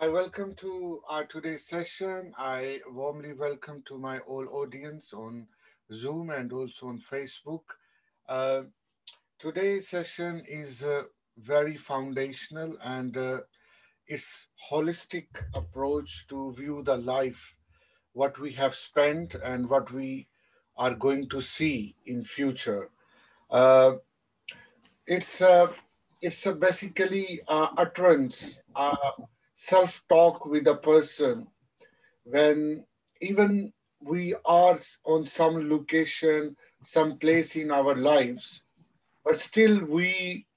I welcome to our today's session. I warmly welcome to my all audience on Zoom and also on Facebook. Uh, Today's session is very foundational and it's holistic approach to view the life, what we have spent and what we are going to see in future. Uh, it's a it's a basically utterance, self-talk with a person when even we are on some location, some place in our lives, but still we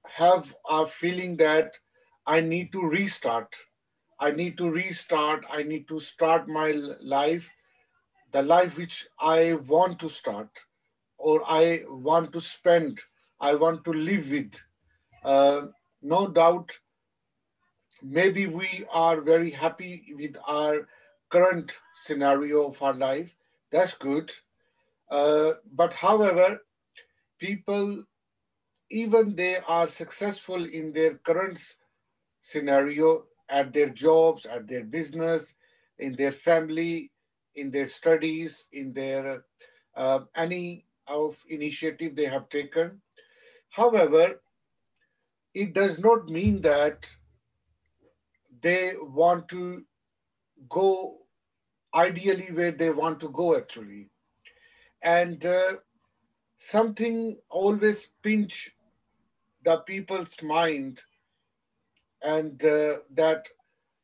have a feeling that I need to restart. I need to restart. I need to start my life, the life which I want to start or I want to spend, I want to live with. Uh, no doubt, maybe we are very happy with our current scenario of our life. That's good. But however, people, even they are successful in their current scenario, at their jobs, at their business, in their family, in their studies, in their any of initiative they have taken. However, it does not mean that they want to go ideally where they want to go actually. And something always pinch the people's mind, and that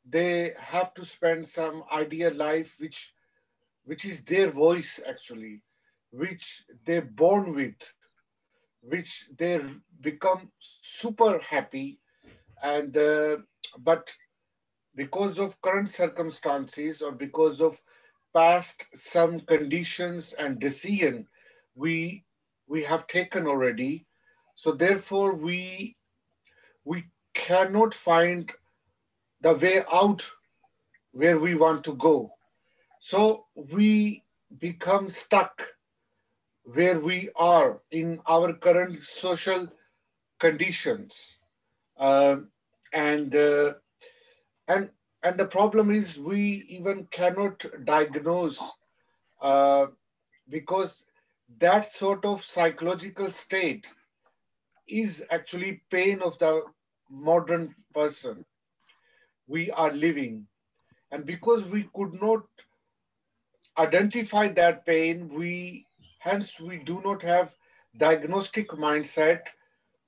they have to spend some ideal life which is their voice actually, which they're born with, which they become super happy. And but because of current circumstances or because of past some conditions and decision we we have taken already, so therefore we cannot find the way out where we want to go. So we become stuck where we are in our current social conditions. Um and and and the problem is we even cannot diagnose, uh, because that sort of psychological state is actually pain of the modern person we are living. And because we could not identify that pain, we hence we do not have diagnostic mindset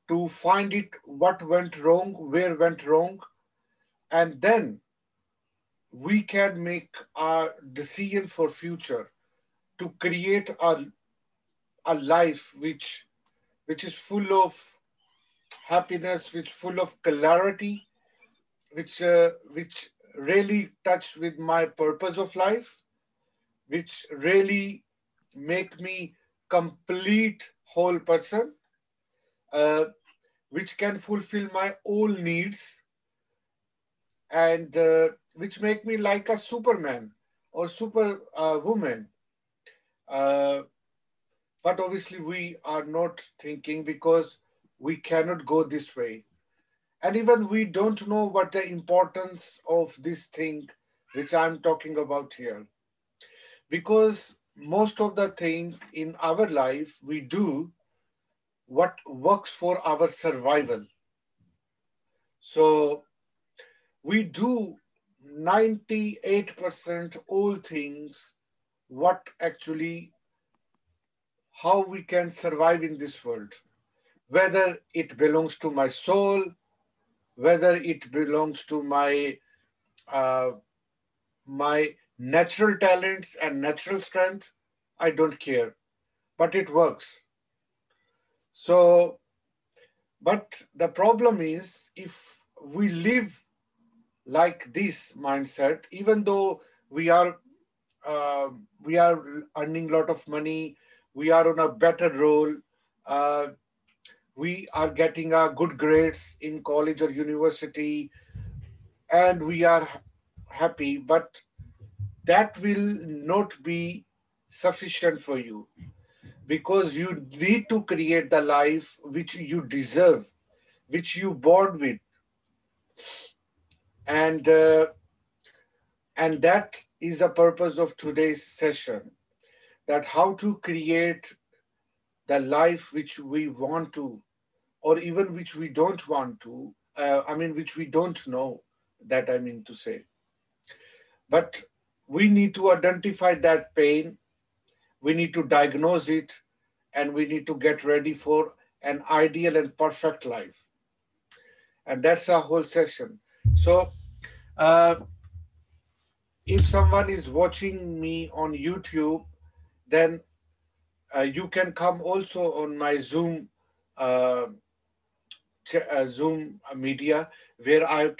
to find it what went wrong, where went wrong, and then we can make a decision for future to create a life which is full of happiness, which full of clarity, which really touch with my purpose of life, which really make me complete whole person, uh, which can fulfill my all needs, and which make me like a superman or super woman. Uh, but obviously we are not thinking because we cannot go this way, and even we don't know what the importance of this thing which I'm talking about here, because most of the thing in our life we do what works for our survival. So we do 98% all things what actually how we can survive in this world, whether it belongs to my soul, whether it belongs to uh, my natural talents and natural strength, I don't care, but it works. So, but the problem is if we live like this mindset, even though we are uh, we are earning a lot of money, we are on a better role, uh, we are getting good grades in college or university, and we are happy, but that will not be sufficient for you, because you need to create the life which you deserve, which you born with. and and that is the purpose of today's session, that how to create the life which we want to, or even which we don't want to, which we don't know, that I mean to say. But we need to identify that pain, we need to diagnose it, and we need to get ready for an ideal and perfect life. And that's our whole session. So, uh, if someone is watching me on YouTube, then you can come also on my uh, Zoom media, where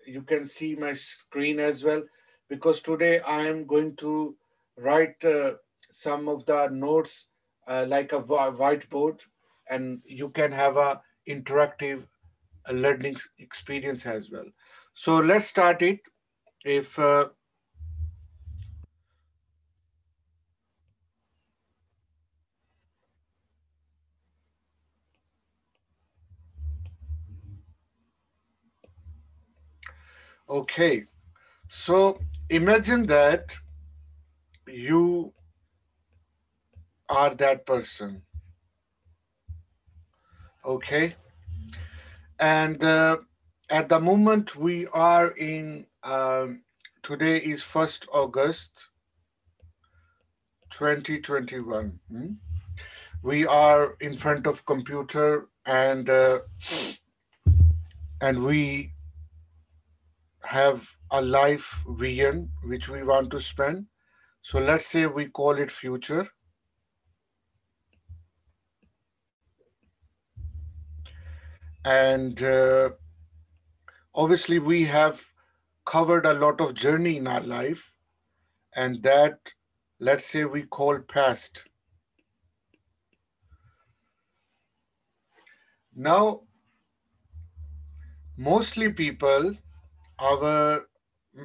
you can see my screen as well, because today I am going to write some of the notes, like a whiteboard, and you can have a interactive learning experience as well. So let's start it. If Okay, so imagine that you are that person. Okay, and at the moment we are in, today is 1st August 2021. We are in front of computer, and we have a life vision which we want to spend. So let's say we call it future, and obviously we have covered a lot of journey in our life, and that, let's say, we call past. Now, mostly people, our,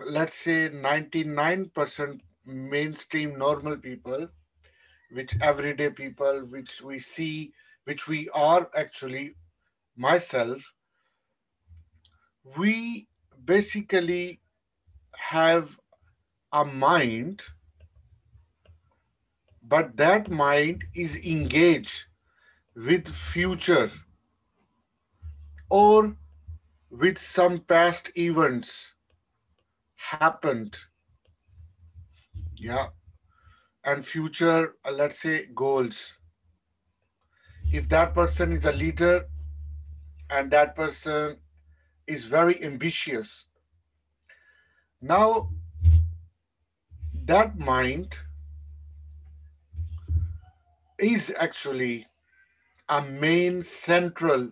let's say, 99% mainstream normal people, which everyday people, which we see, which we are actually, myself, we basically have a mind, but that mind is engaged with future, or with some past events happened. Yeah, and future, let's say, goals. If that person is a leader, and that person is very ambitious, now that mind is actually a main central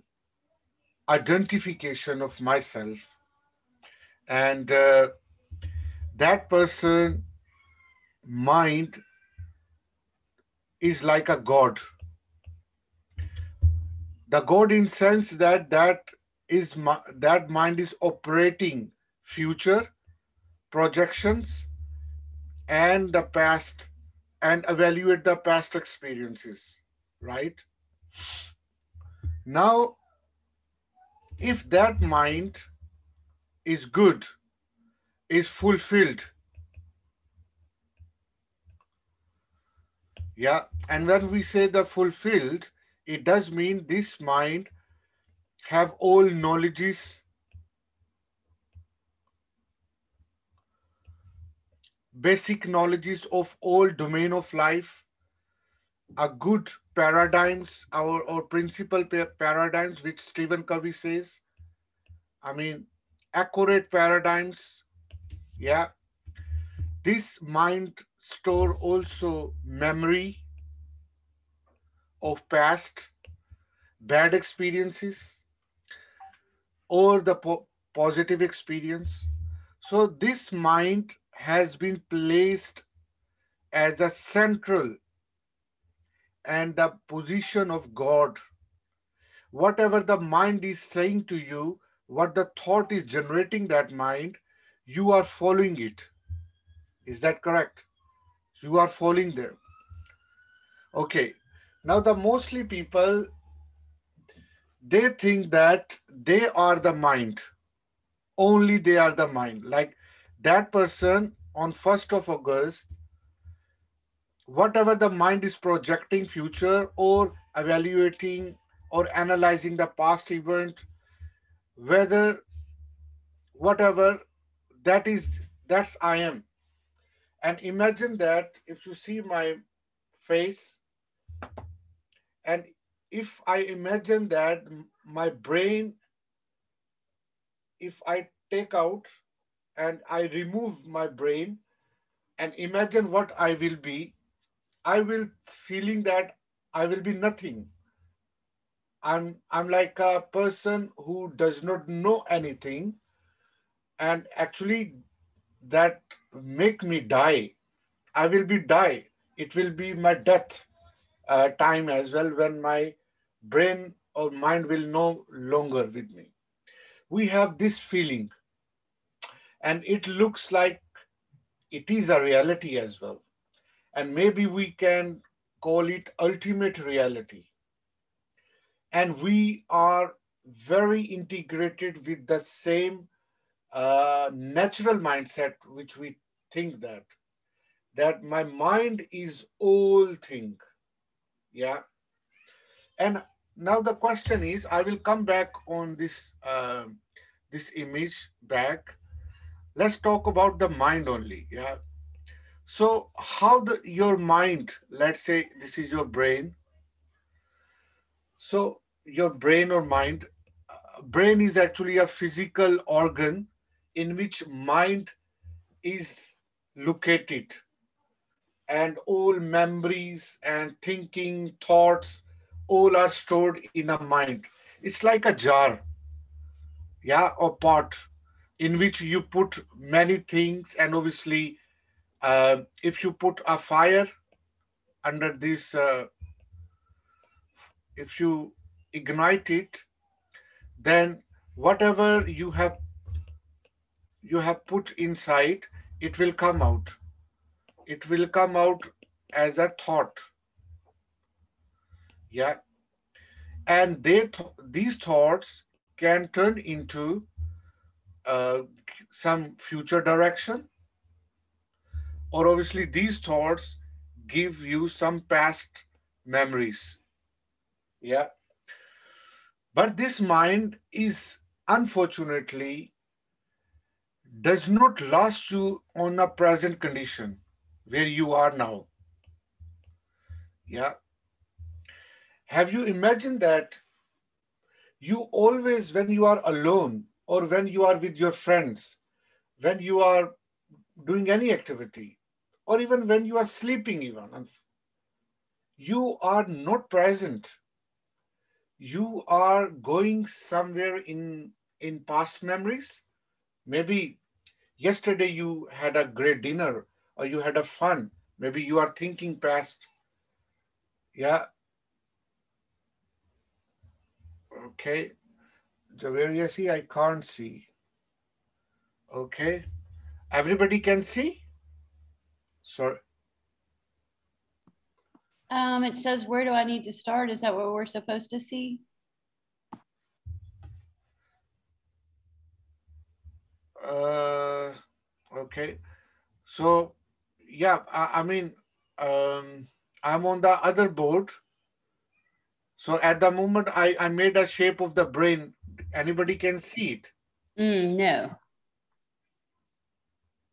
identification of myself, and that person mind is like a god. The god, in sense that that mind is operating future projections and the past, and evaluate the past experiences, right? Now, if that mind is good, is fulfilled, yeah, and when we say the fulfilled, it does mean this mind have all knowledges, basic knowledges of all domain of life, a good paradigms, or principal paradigms, which Stephen Covey says, I mean, accurate paradigms. Yeah, this mind store also memory of past bad experiences, or the positive experience. So this mind has been placed as a central and the position of God. Whatever the mind is saying to you, what the thought is generating that mind, you are following it. Is that correct? You are following them. Okay. Now the mostly people, they think that they are the mind. only they are the mind. Like that person on 1st of August, whatever the mind is projecting future or evaluating or analyzing the past event, whether whatever that is, that's I am. And imagine that if you see my face, and if I imagine that my brain, if I take out and I remove my brain and imagine what I will be, I will feeling that I will be nothing. I'm like a person who does not know anything, and actually that make me die. I will be die. It will be my death time as well, when my brain or mind will no longer with me. We have this feeling, and it looks like it is a reality as well. And maybe we can call it ultimate reality. And we are very integrated with the same natural mindset, which we think that my mind is all thing. Yeah. And now the question is, I will come back on this image back. Let's talk about the mind only. Yeah. So how the your mind, let's say this is your brain. So your brain or mind, brain is actually a physical organ in which mind is located, and all memories and thinking thoughts all are stored in a mind. It's like a jar, yeah, or pot in which you put many things. And obviously, if you put a fire under this, if you ignite it, then whatever you have put inside, it will come out. It will come out as a thought. Yeah. And these thoughts can turn into uh, some future direction, or obviously these thoughts give you some past memories. Yeah. But this mind is unfortunately does not last you on a present condition where you are now. Yeah. Have you imagined that you always, when you are alone or when you are with your friends, when you are doing any activity, or even when you are sleeping, even, and you are not present. You are going somewhere in past memories. Maybe yesterday you had a great dinner or you had a fun. Maybe you are thinking past. Yeah. Okay. Javeriasi, I can't see. Okay. Everybody can see? Sorry. It says, where do I need to start? Is that what we're supposed to see? Uh, okay. So, yeah, I mean, um, I'm on the other board. So at the moment, I made a shape of the brain. Anybody can see it. No.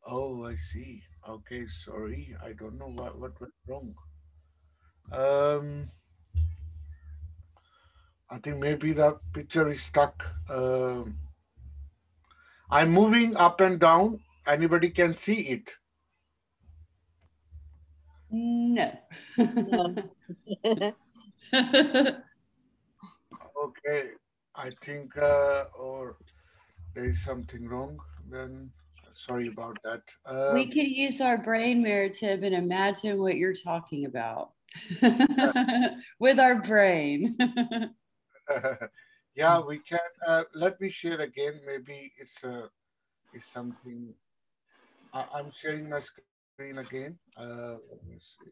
Oh, I see. Okay, sorry. I don't know what went wrong. Um, I think maybe the picture is stuck. I'm moving up and down. Anybody can see it. No. No. Okay, I think, or there is something wrong. Then sorry about that. We could use our brain, Maratib, and imagine what you're talking about with our brain. Yeah, we can. Let me share again. Maybe it's something. I'm sharing my screen again. Let me see.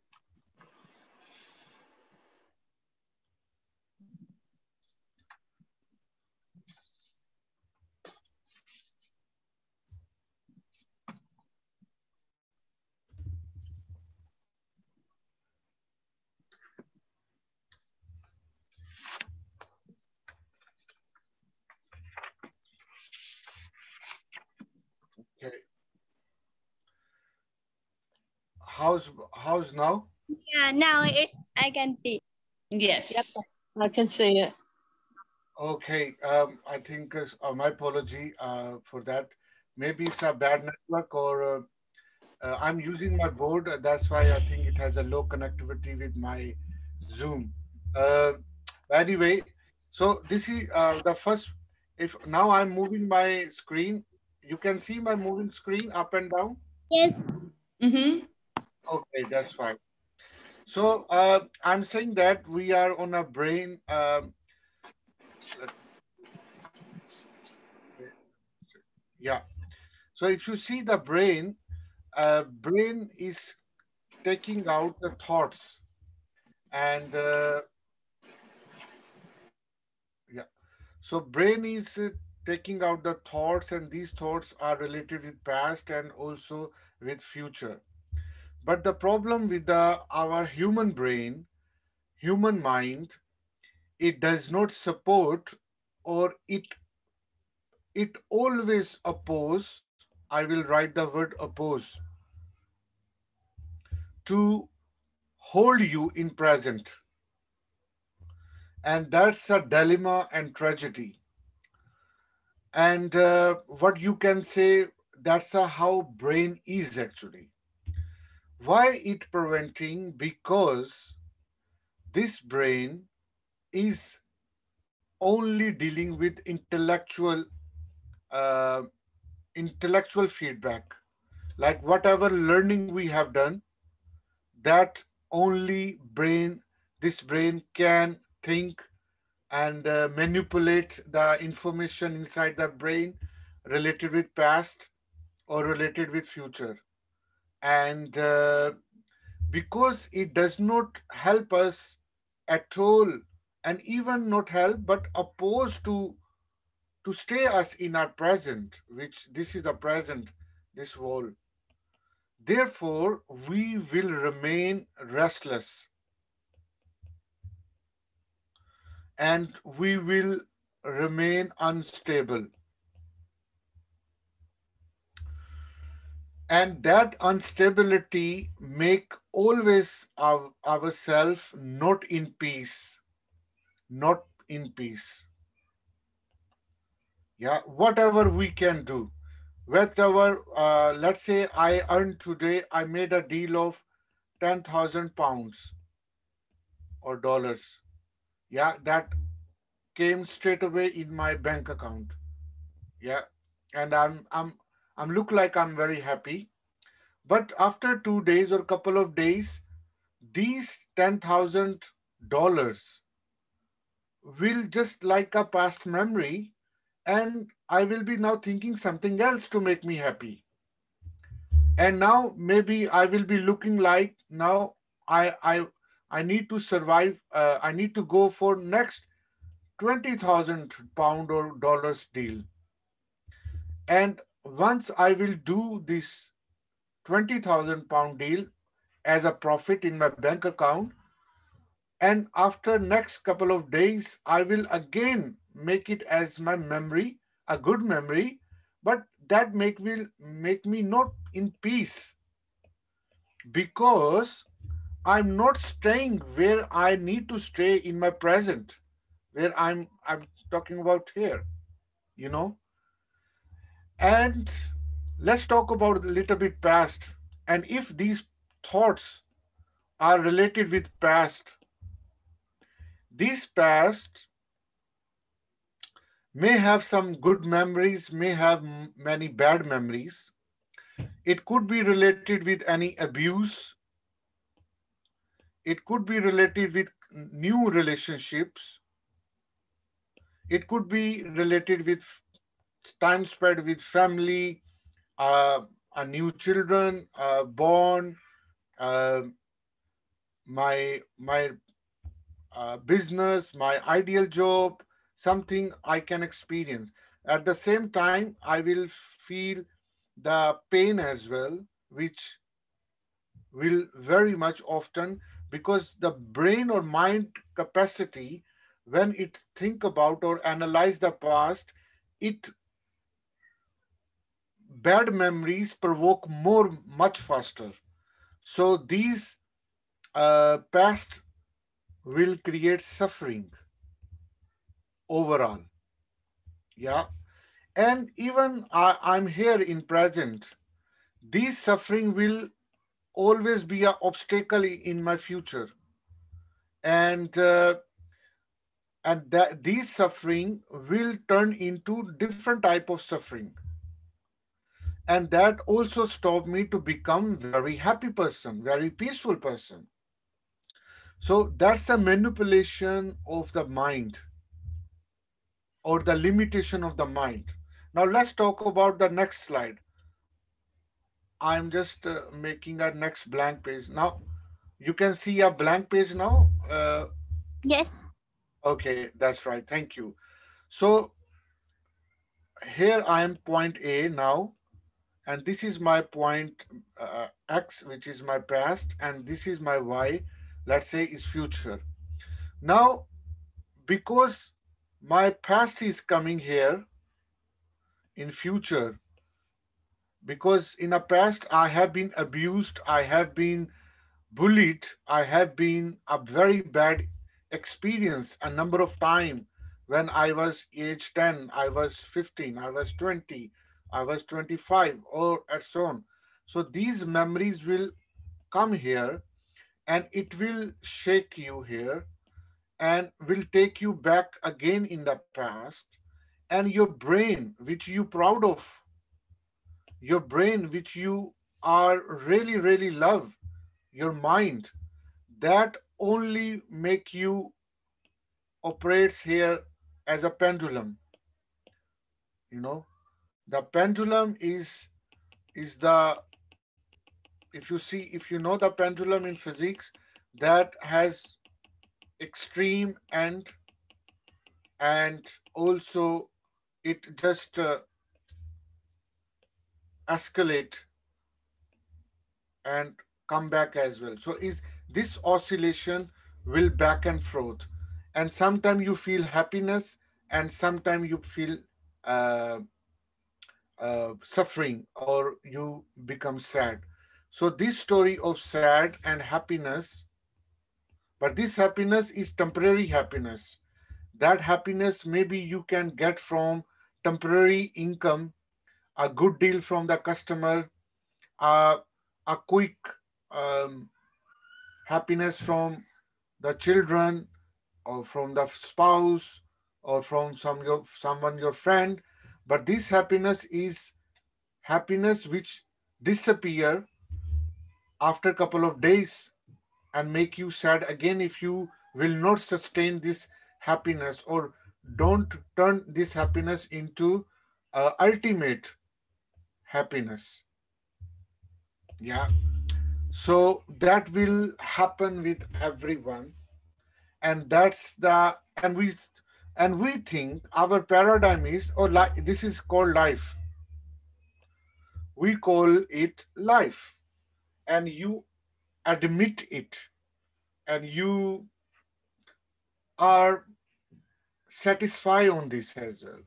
how's now? Yeah, now it's I can see. Yep, Yes. I can see it. Okay, I think my apology for that. Maybe it's a bad network, or I'm using my board. That's why I think it has a low connectivity with my Zoom. Uh, anyway, so this is the first. If now I'm moving my screen, you can see my moving screen up and down. Yes. Mm-hmm. Okay, that's fine. So I'm saying that we are on a brain. Yeah. So if you see the brain, brain is taking out the thoughts, and yeah. So brain is taking out the thoughts, and these thoughts are related with past and also with future. But the problem with our human brain, human mind, it does not support, or it always oppose. I will write the word oppose to hold you in present, and that's a dilemma and tragedy. And what you can say, that's how brain is actually. Why it preventing? Because this brain is only dealing with uh, intellectual feedback, like whatever learning we have done, that only this brain can think and manipulate the information inside the brain related with past or related with future. And because it does not help us at all, and even not help but opposed to stay us in our present, which this is the present, this world. Therefore we will remain restless, and we will remain unstable, and that instability make always ourself not in peace, not in peace. Yeah, whatever we can do, whatever, let's say I earned today, I made a deal of 10,000 pounds or dollars. Yeah, that came straight away in my bank account. Yeah, and I'm look like I'm very happy. But after 2 days or couple of days, these $10,000 will just like a past memory, and I will be now thinking something else to make me happy. And now maybe I will be looking like, now I need to survive. I need to go for next 20,000 pound or dollars deal. And once I will do this 20,000 pound deal as a profit in my bank account, and after next couple of days I will again make it as my memory, a good memory, but that make will make me not in peace, because I'm not staying where I need to stay in my present, where I'm talking about here, you know. And let's talk about a little bit past. And if these thoughts are related with past, these past may have some good memories, may have many bad memories. It could be related with any abuse, it could be related with new relationships, it could be related with time spent with family, uh, a new children born, uh, my business, my ideal job, something I can experience. At the same time, I will feel the pain as well, which will very much often, because the brain or mind capacity, when it think about or analyze the past, it bad memories provoke more much faster. So these past will create suffering overall. Yeah. And even I'm here in present, these suffering will always be an obstacle in my future. And that these suffering will turn into different type of suffering, and that also stop me to become very happy person, very peaceful person. So that's a manipulation of the mind, or the limitation of the mind. Now let's talk about the next slide. I'm just making a next blank page now. You can see a blank page now. Yes. Okay, that's right, thank you. So here I am point A now, and this is my point X, which is my past, and this is my Y, let's say, is future. Now, because my past is coming here in future, because in the past I have been abused, I have been bullied, I have been a very bad experience a number of time. When I was age 10, I was 15, I was 20, I was 25, or and so on. So these memories will come here, and it will shake you here, and will take you back again in the past. And your brain, which you proud of, your brain which you are really really love, your mind, that only make you operates here as a pendulum. You know, the pendulum is the, if you see, if you know the pendulum in physics, that has extreme and also it just escalate and come back as well. So is this oscillation will back and forth, and sometimes you feel happiness, and sometimes you feel uh, suffering, or you become sad. So this story of sad and happiness, but this happiness is temporary happiness. That happiness maybe you can get from temporary income, a good deal from the customer, uh, a quick um, happiness from the children, or from the spouse, or from someone, your friend. But this happiness is happiness which disappear after a couple of days, and make you sad again if you will not sustain this happiness, or don't turn this happiness into ultimate happiness. Yeah. So that will happen with everyone, and that's the and we think our paradigm is, or like, this is called life. We call it life, and you admit it, and you are satisfied on this as well,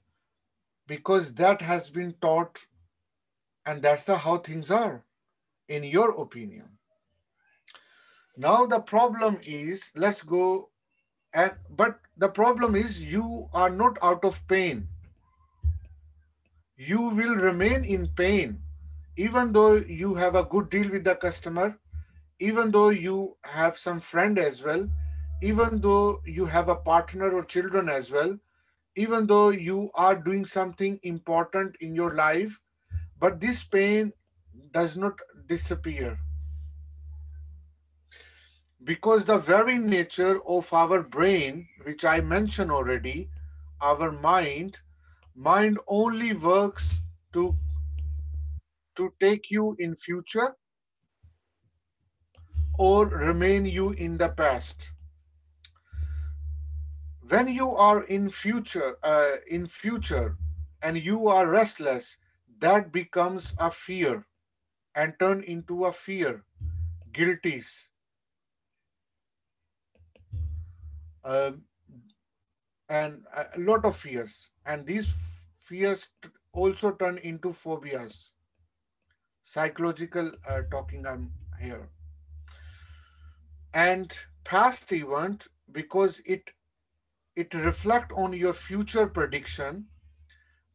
because that has been taught, and that's the how things are, in your opinion. Now the problem is, let's go, and but the problem is you are not out of pain. You will remain in pain, even though you have a good deal with the customer, even though you have some friend as well, even though you have a partner or children as well, even though you are doing something important in your life. But this pain does not disappear, because the very nature of our brain, which I mentioned already, our mind only works to take you in future, or remain you in the past. When you are in future, and you are restless, that becomes a fear, and turn into a fear, guilties, uh, and a lot of fears, and these fears also turn into phobias. Psychological talking I'm here. and past event because it reflect on your future prediction,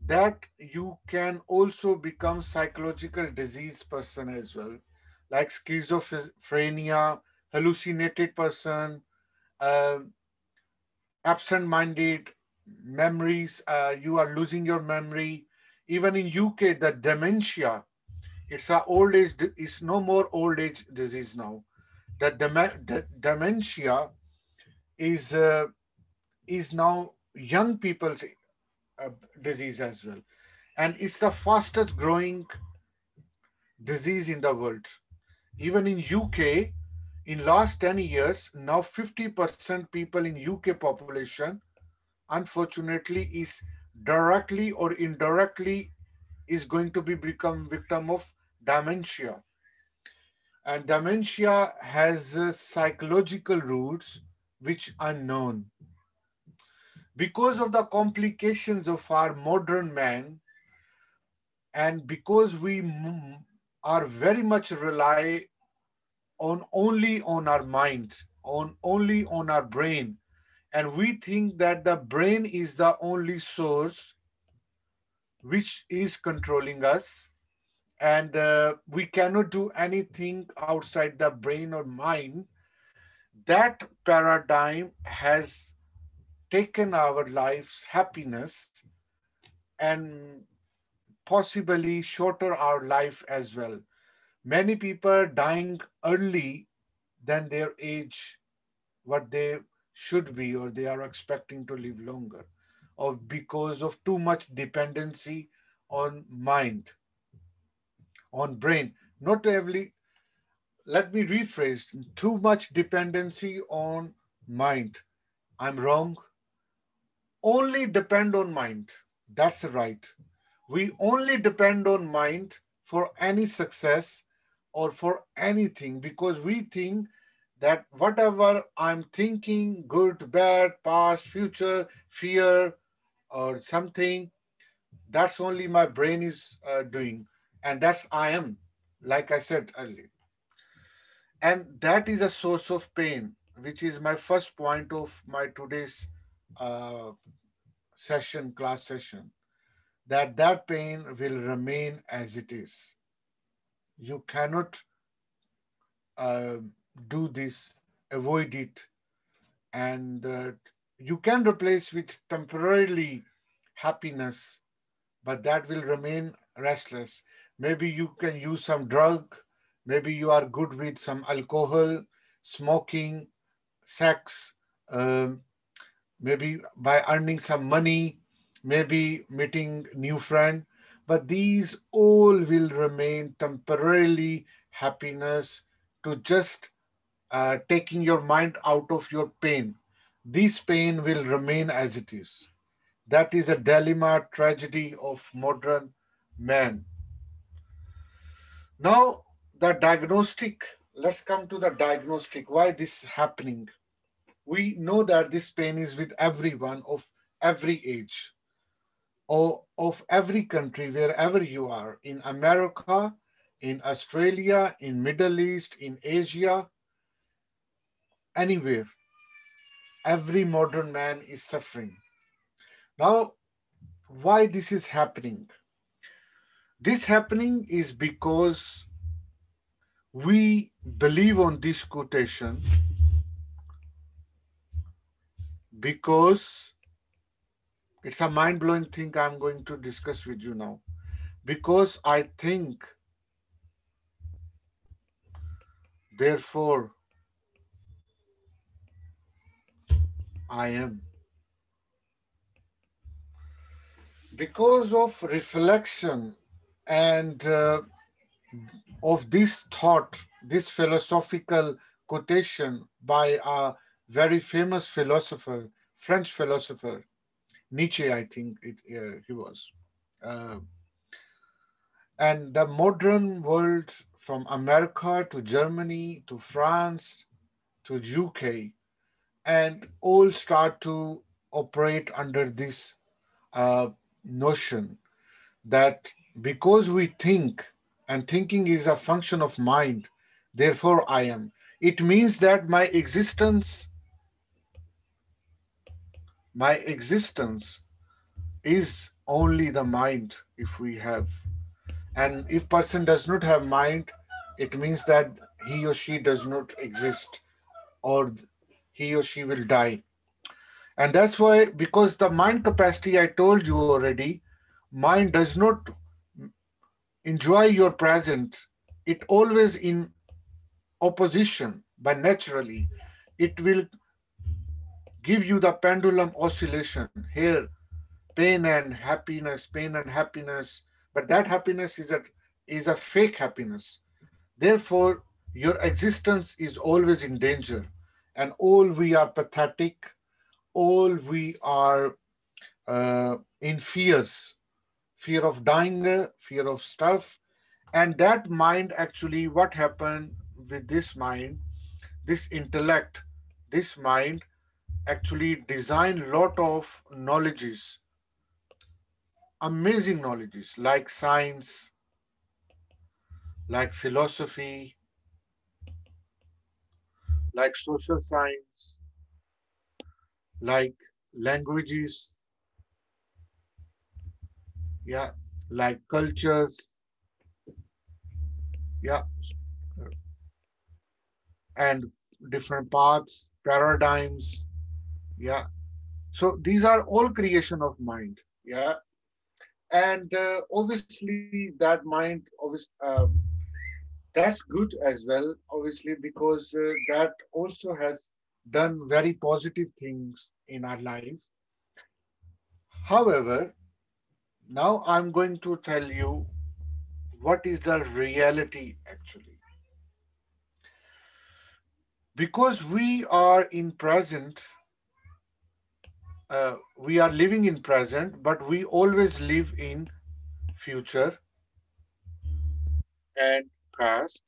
that you can also become psychological disease person as well, like schizophrenia, hallucinated person, uh, absent-minded memories. You are losing your memory. Even in UK, the dementia, it's a old age. It's no more old age disease now. The dementia is uh, is now young people's uh, disease as well, and it's the fastest growing disease in the world. Even in UK, in last 10 years, now 50% people in UK population, unfortunately, is directly or indirectly is going to be become victim of dementia. And dementia has psychological roots which are known. Because of the complications of our modern man, and because we are very much rely on only on our mind, on only on our brain, and we think that the brain is the only source which is controlling us, and we cannot do anything outside the brain or mind. That paradigm has taken our life's happiness and possibly shorter our life as well. Many people dying early than their age, what they should be, or they are expecting to live longer, or because of too much dependency on mind, on brain. Not every, let me rephrase, too much dependency on mind. I'm wrong. Only depend on mind. That's right. We only depend on mind for any success or for anything because we think that whatever I'm thinking, good, bad, past, future, fear, or something, that's only my brain is doing. And that's I am, like I said earlier. And that is a source of pain, which is my first point of my today's uh, class session, that pain will remain as it is. You cannot uh, do this, avoid it, and you can replace with temporarily happiness, but that will remain restless. Maybe you can use some drug, maybe you are good with some alcohol, smoking, sex, um, maybe by earning some money, maybe meeting new friend, but these all will remain temporarily happiness to just taking your mind out of your pain. This pain will remain as it is. That is a dilemma, tragedy of modern man. Now, the diagnostic, let's come to the diagnostic. Why this happening? We know that this pain is with everyone of every age or of every country, wherever you are, in America, in Australia, in Middle East, in Asia, anywhere. Every modern man is suffering. Now, why this is happening? This happening is because we believe on this quotation, because it's a mind-blowing thing I'm going to discuss with you now. Because I think, therefore I am. Because of reflection and of this thought, this philosophical quotation by a very famous philosopher, French philosopher, Nietzsche, I think he was. Uh, and the modern world, from America to Germany to France to UK, and all start to operate under this uh, notion that because we think, and thinking is a function of mind, therefore I am. It means that my existence is only the mind if we have. And if person does not have mind, it means that he or she does not exist, or he or she will die. And that's why, because the mind capacity, I told you already, mind does not enjoy your present. It always in opposition, but naturally it will give you the pendulum oscillation here, pain and happiness. But that happiness is a fake happiness. Therefore, your existence is always in danger, and all we are pathetic, all we are in fear of dying, fear of stuff. And that mind, actually, what happened with this mind, this intellect, this mind actually design lot of knowledges, amazing knowledges, like science, like philosophy, like social science, like languages, yeah, like cultures, yeah, and different paths, paradigms, yeah. So these are all creation of mind, yeah. And obviously that mind, that's good as well, obviously, because that also has done very positive things in our life. However, now I'm going to tell you what is the reality actually. Because we are in present, we are living in present, but we always live in future and past.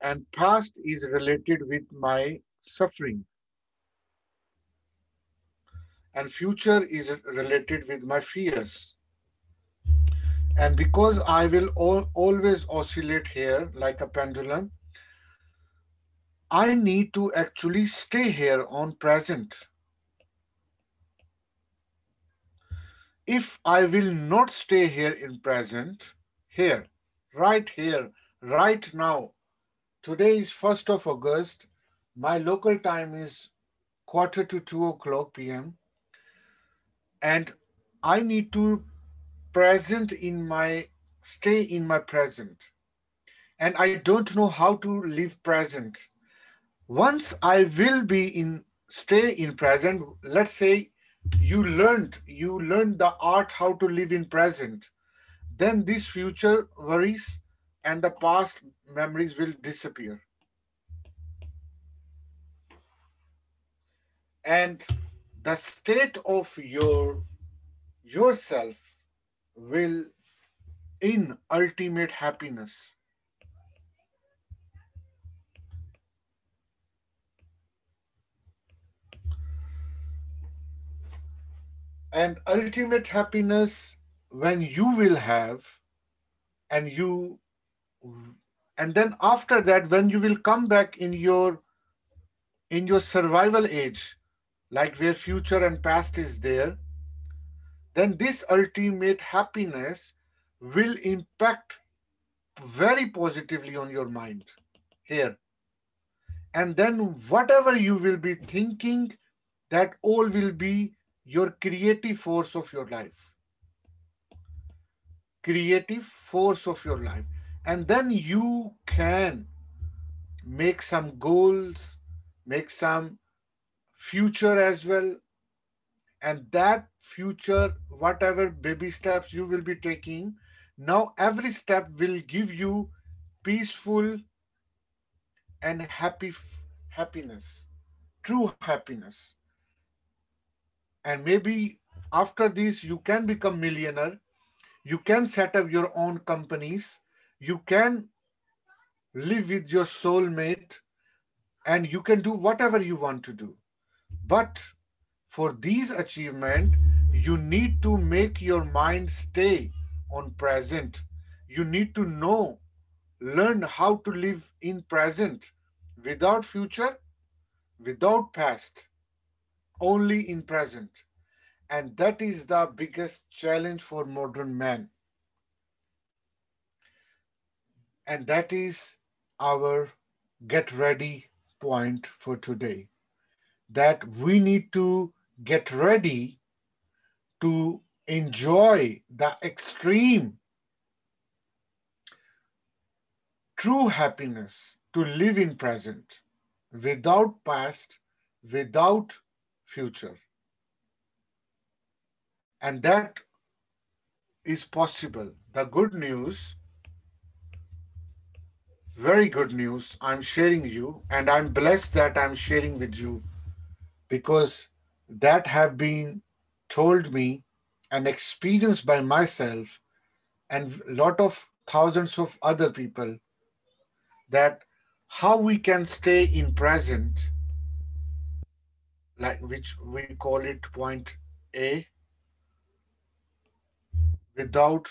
And past is related with my suffering, and future is related with my fears. And because I will always oscillate here like a pendulum, I need to actually stay here on present. If I will not stay here in present, here, right now, today is 1st of August, my local time is quarter to 2 o'clock p.m. and I need to present in my stay in my present. And I don't know how to live present. Once I will be in stay in present, let's say you learned the art how to live in present, then this future worries and the past memories will disappear. And the state of yourself will in ultimate happiness. And ultimate happiness when you will have, and you and then after that, when you will come back in your survival age, like where future and past is there, then this ultimate happiness will impact very positively on your mind here. And then whatever you will be thinking, that all will be your creative force of your life. Creative force of your life. And then you can make some goals, make some future as well. And that future, whatever baby steps you will be taking, now every step will give you peaceful and happiness, true happiness. And maybe after this, you can become millionaire. You can set up your own companies. You can live with your soulmate, and you can do whatever you want to do. But for these achievement, you need to make your mind stay on present. You need to know, learn how to live in present without future, without past, only in present. And that is the biggest challenge for modern man. And that is our get ready point for today. That we need to get ready to enjoy the extreme true happiness, to live in present without past, without future. And that is possible. The good news, very good news, I'm sharing you, and I'm blessed that I'm sharing with you because that have been told me and experienced by myself and a lot of thousands of other people, that how we can stay in present, like which we call it point A, without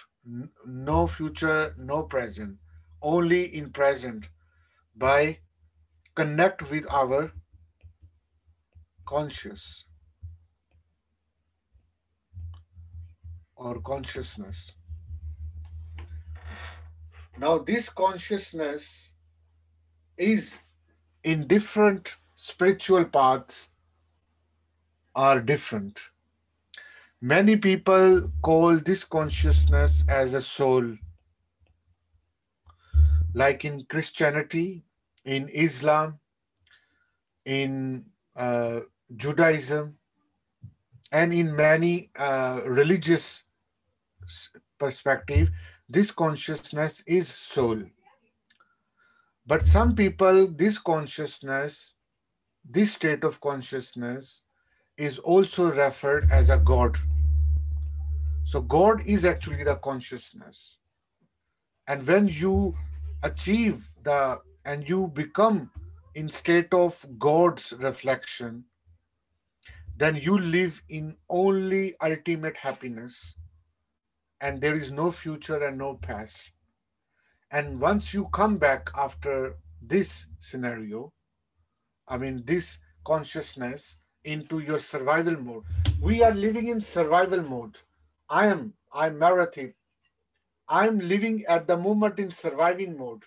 no future, no present, only in present, by connect with our conscious or consciousness. Now, this consciousness is in different spiritual paths are different. Many people call this consciousness as a soul, like in Christianity, in Islam, in Judaism, and in many religious perspective, this consciousness is soul. But some people, this consciousness, this state of consciousness is also referred as a God. So God is actually the consciousness. And when you achieve the and you become in state of God's reflection, then you live in only ultimate happiness, and there is no future and no past. And once you come back after this scenario, I mean, this consciousness into your survival mode. We are living in survival mode. I'm Maratib. I'm living at the moment in surviving mode.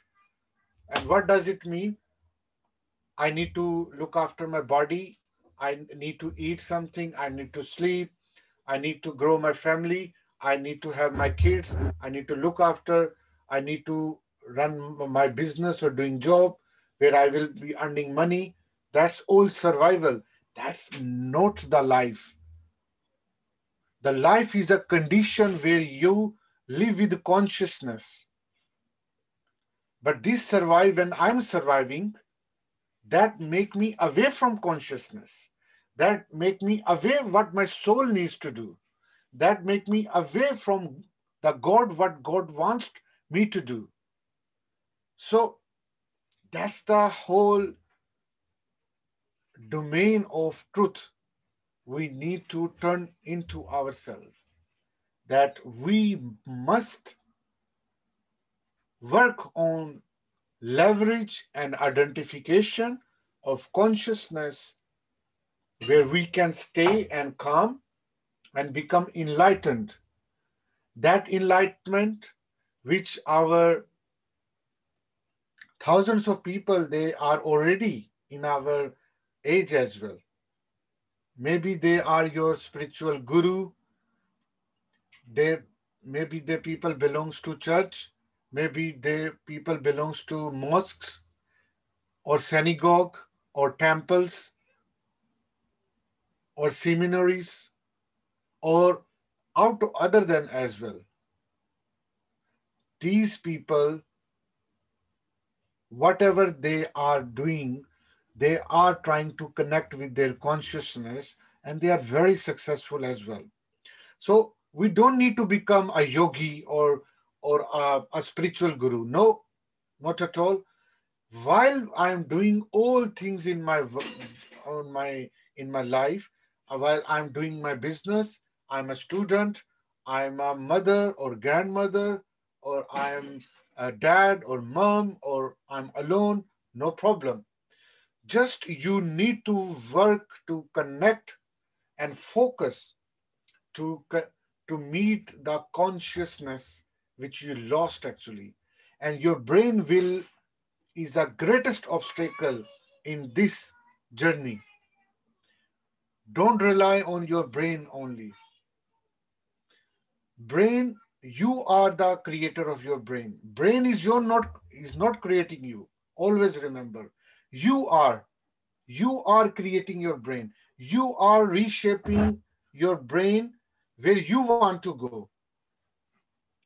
And what does it mean? I need to look after my body. I need to eat something. I need to sleep. I need to grow my family. I need to have my kids. I need to look after. I need to run my business or doing job where I will be earning money. That's all survival. That's not the life. The life is a condition where you live with consciousness. But this survive when I'm surviving, that make me away from consciousness. That make me aware what my soul needs to do. That make me away from the God, what God wants me to do. So that's the whole domain of truth we need to turn into ourselves. That we must work on leverage and identification of consciousness where we can stay and calm and become enlightened. That enlightenment which our thousands of people, they are already in our age as well. Maybe they are your spiritual guru. Maybe the people belongs to church. Maybe the people belongs to mosques or synagogue or temples or seminaries or out other than as well. These people, whatever they are doing, they are trying to connect with their consciousness and they are very successful as well. So we don't need to become a yogi or a spiritual guru. No, not at all. While I'm doing all things in my life, while I'm doing my business, I'm a student, I'm a mother or grandmother, or I'm a dad or mom, or I'm alone, no problem. Just you need to work to connect and focus to to meet the consciousness which you lost actually, and your brain will is the greatest obstacle in this journey. Don't rely on your brain only. Brain, you are the creator of your brain. Brain is not creating you. Always remember, you are you are creating your brain. You are reshaping your brain where you want to go.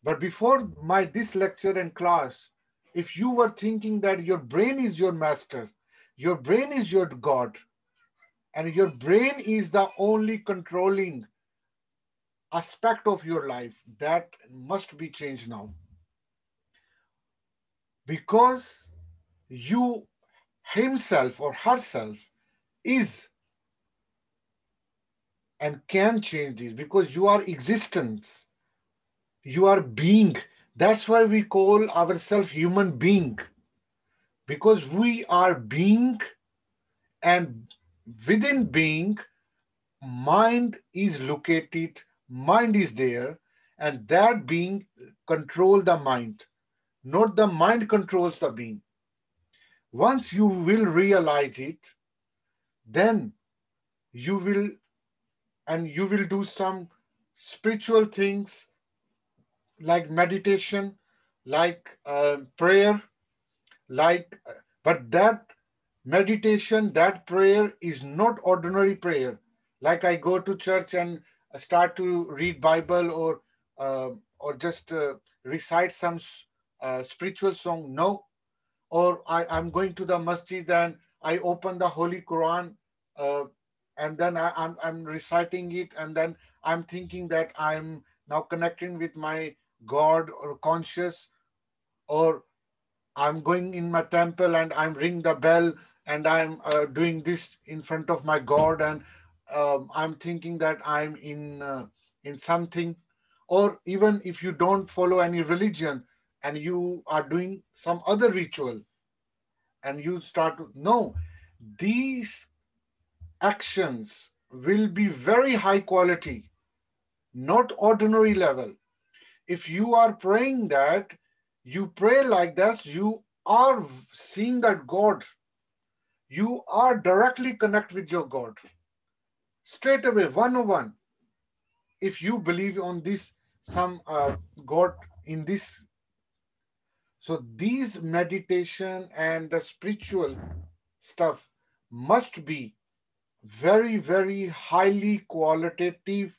But before my this lecture and class, if you were thinking that your brain is your master, your brain is your God, and your brain is the only controlling aspect of your life, that must be changed now. Because you himself or herself is and can change this, because you are existence, you are being. That's why we call ourselves human being, because we are being, and within being, mind is located, mind is there, and that being control the mind, not the mind controls the being. Once you will realize it, then you will, and you will do some spiritual things like meditation, like prayer, like, but that meditation, that prayer is not ordinary prayer. Like I go to church and start to read Bible, or just recite some spiritual song. No, or I'm going to the masjid and I open the Holy Quran, uh, and then I'm reciting it, and then I'm thinking that I'm now connecting with my God or conscious, or I'm going in my temple and I'm ring the bell and I'm doing this in front of my God, and I'm thinking that I'm in something. Or even if you don't follow any religion and you are doing some other ritual, and you start to know these actions will be very high quality, not ordinary level. If you are praying that, you pray like this, you are seeing that God, you are directly connect with your God straight away, 101. If you believe on this some God in this, so these meditation and the spiritual stuff must be very, very highly qualitative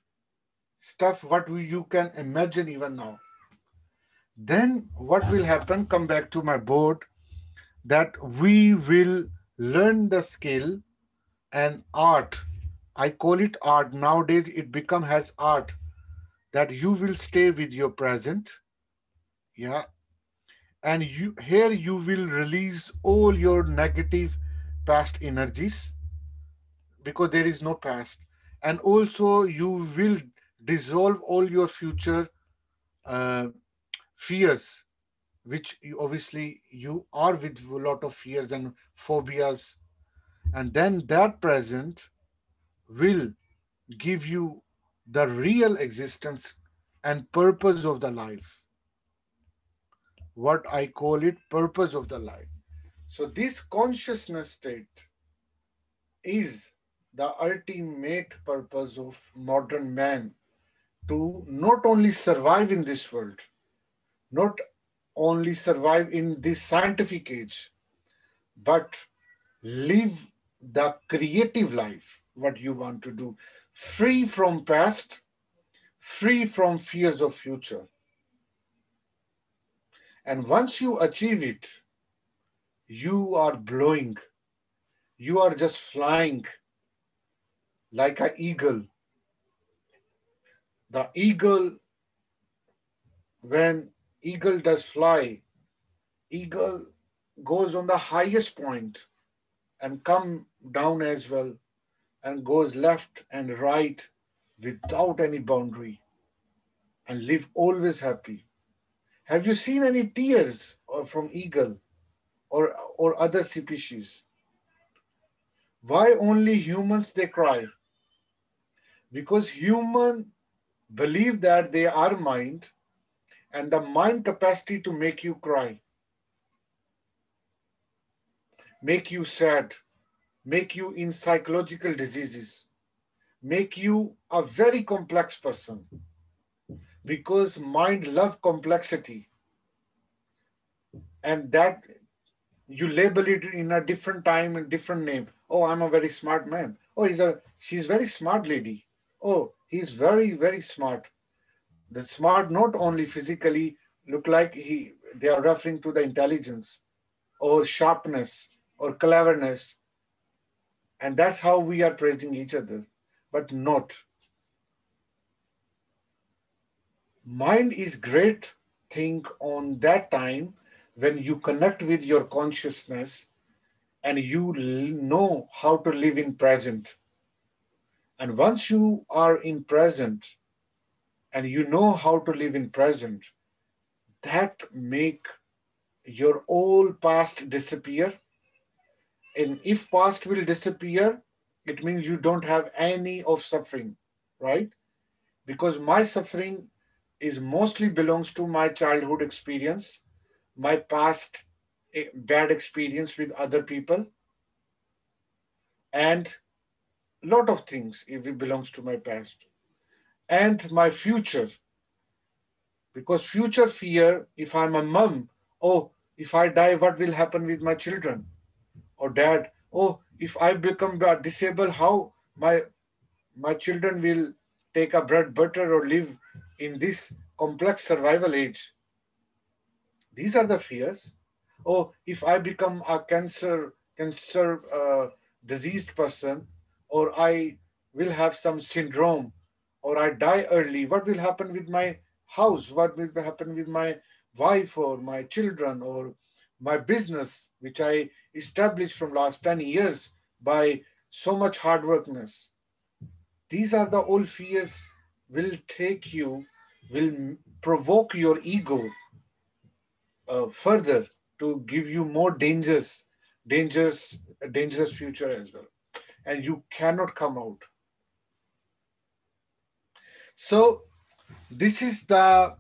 stuff, what you can imagine even now. Then what will happen, come back to my board, that we will learn the skill and art. I call it art. Nowadays it become has art, that you will stay with your present. Yeah. And you here you will release all your negative past energies, because there is no past. And also you will dissolve all your future uh, fears, which obviously you are with a lot of fears and phobias. And then that present will give you the real existence and purpose of the life, what I call it purpose of the life. So this consciousness state is the ultimate purpose of modern man, to not only survive in this world, not only survive in this scientific age, but live the creative life, what you want to do, free from past, free from fears of future. And once you achieve it, you are blowing, you are just flying like an eagle. The eagle, when eagle does fly, eagle goes on the highest point and come down as well, and goes left and right without any boundary, and live always happy. Have you seen any tears from eagle or other species? Why only humans they cry? Because human believe that they are mind, and the mind capacity to make you cry, make you sad, make you in psychological diseases, make you a very complex person, because mind love complexity, and that you label it in a different time and different name. Oh, I'm a very smart man. Oh, she's very smart lady. Oh, he's very very smart. The smart not only physically look like they are referring to the intelligence or sharpness or cleverness, and that's how we are praising each other, but not. Mind is great thing on that time when you connect with your consciousness and you know how to live in present. And once you are in present and you know how to live in present, that make your all past disappear. And if past will disappear, it means you don't have any of suffering, right? Because my suffering is mostly belongs to my childhood experience, my past bad experience with other people, and lot of things if it belongs to my past and my future. Because future fear, if I'm a mom, oh, if I die, what will happen with my children? Or dad, oh, if I become disabled, how my children will take a bread butter or live in this complex survival age. These are the fears. Oh, if I become a cancer diseased person, or I will have some syndrome, or I die early, what will happen with my house? What will happen with my wife or my children or my business, which I established from last 10 years by so much hard workness? These are the old fears will take you, will provoke your ego further to give you more dangerous future as well, and you cannot come out. So this is the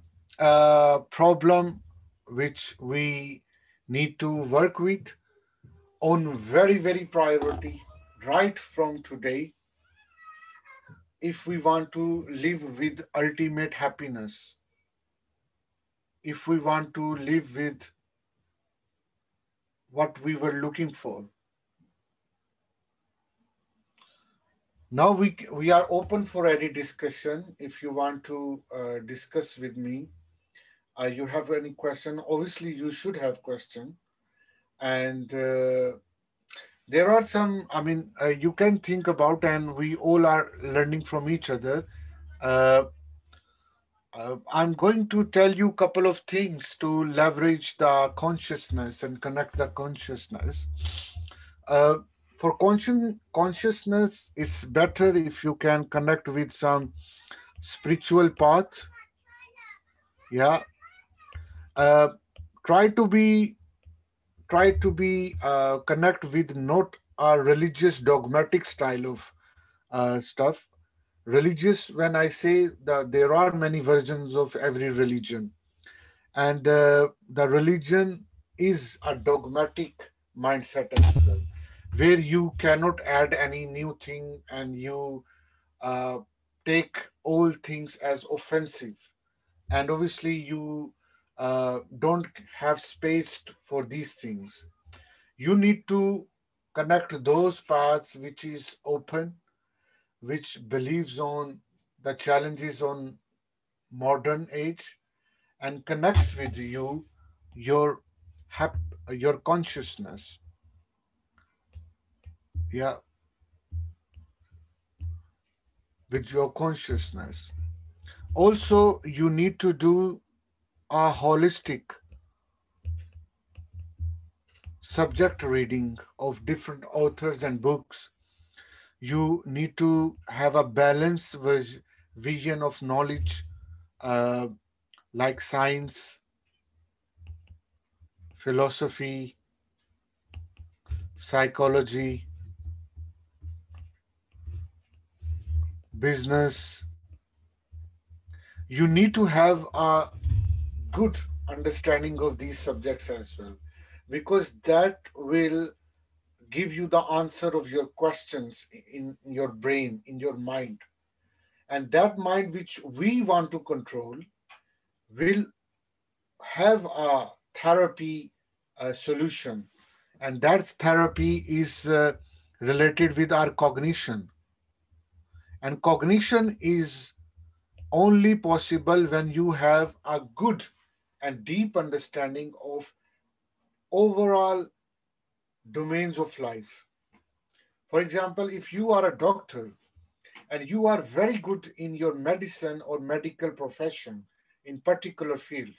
problem which we need to work with on very very priority right from today, if we want to live with ultimate happiness, if we want to live with what we were looking for. Now we are open for any discussion. If you want to discuss with me, you have any question? Obviously, you should have question. And there are some. I mean, you can think about, and we all are learning from each other. Uh, I'm going to tell you a couple of things to leverage the consciousness and connect the consciousness. Uh, for consciousness, it's better if you can connect with some spiritual path. Yeah. Uh, try to be connect with not a religious dogmatic style of stuff. Religious, when I say that there are many versions of every religion, and the religion is a dogmatic mindset as well, where you cannot add any new thing, and you uh, take all things as offensive, and obviously you don't have space for these things. You need to connect those paths which is open, which believes on the challenges on modern age, and connects with you, your your consciousness. Yeah, with your consciousness. Also, you need to do a holistic subject reading of different authors and books. You need to have a balanced vision of knowledge, uh, like science, philosophy, psychology, business, you need to have a good understanding of these subjects as well, because that will give you the answer of your questions in your brain, in your mind. And that mind which we want to control will have a therapy solution. And that therapy is related with our cognition. And cognition is only possible when you have a good and deep understanding of overall domains of life. For example, if you are a doctor and you are very good in your medicine or medical profession in particular field,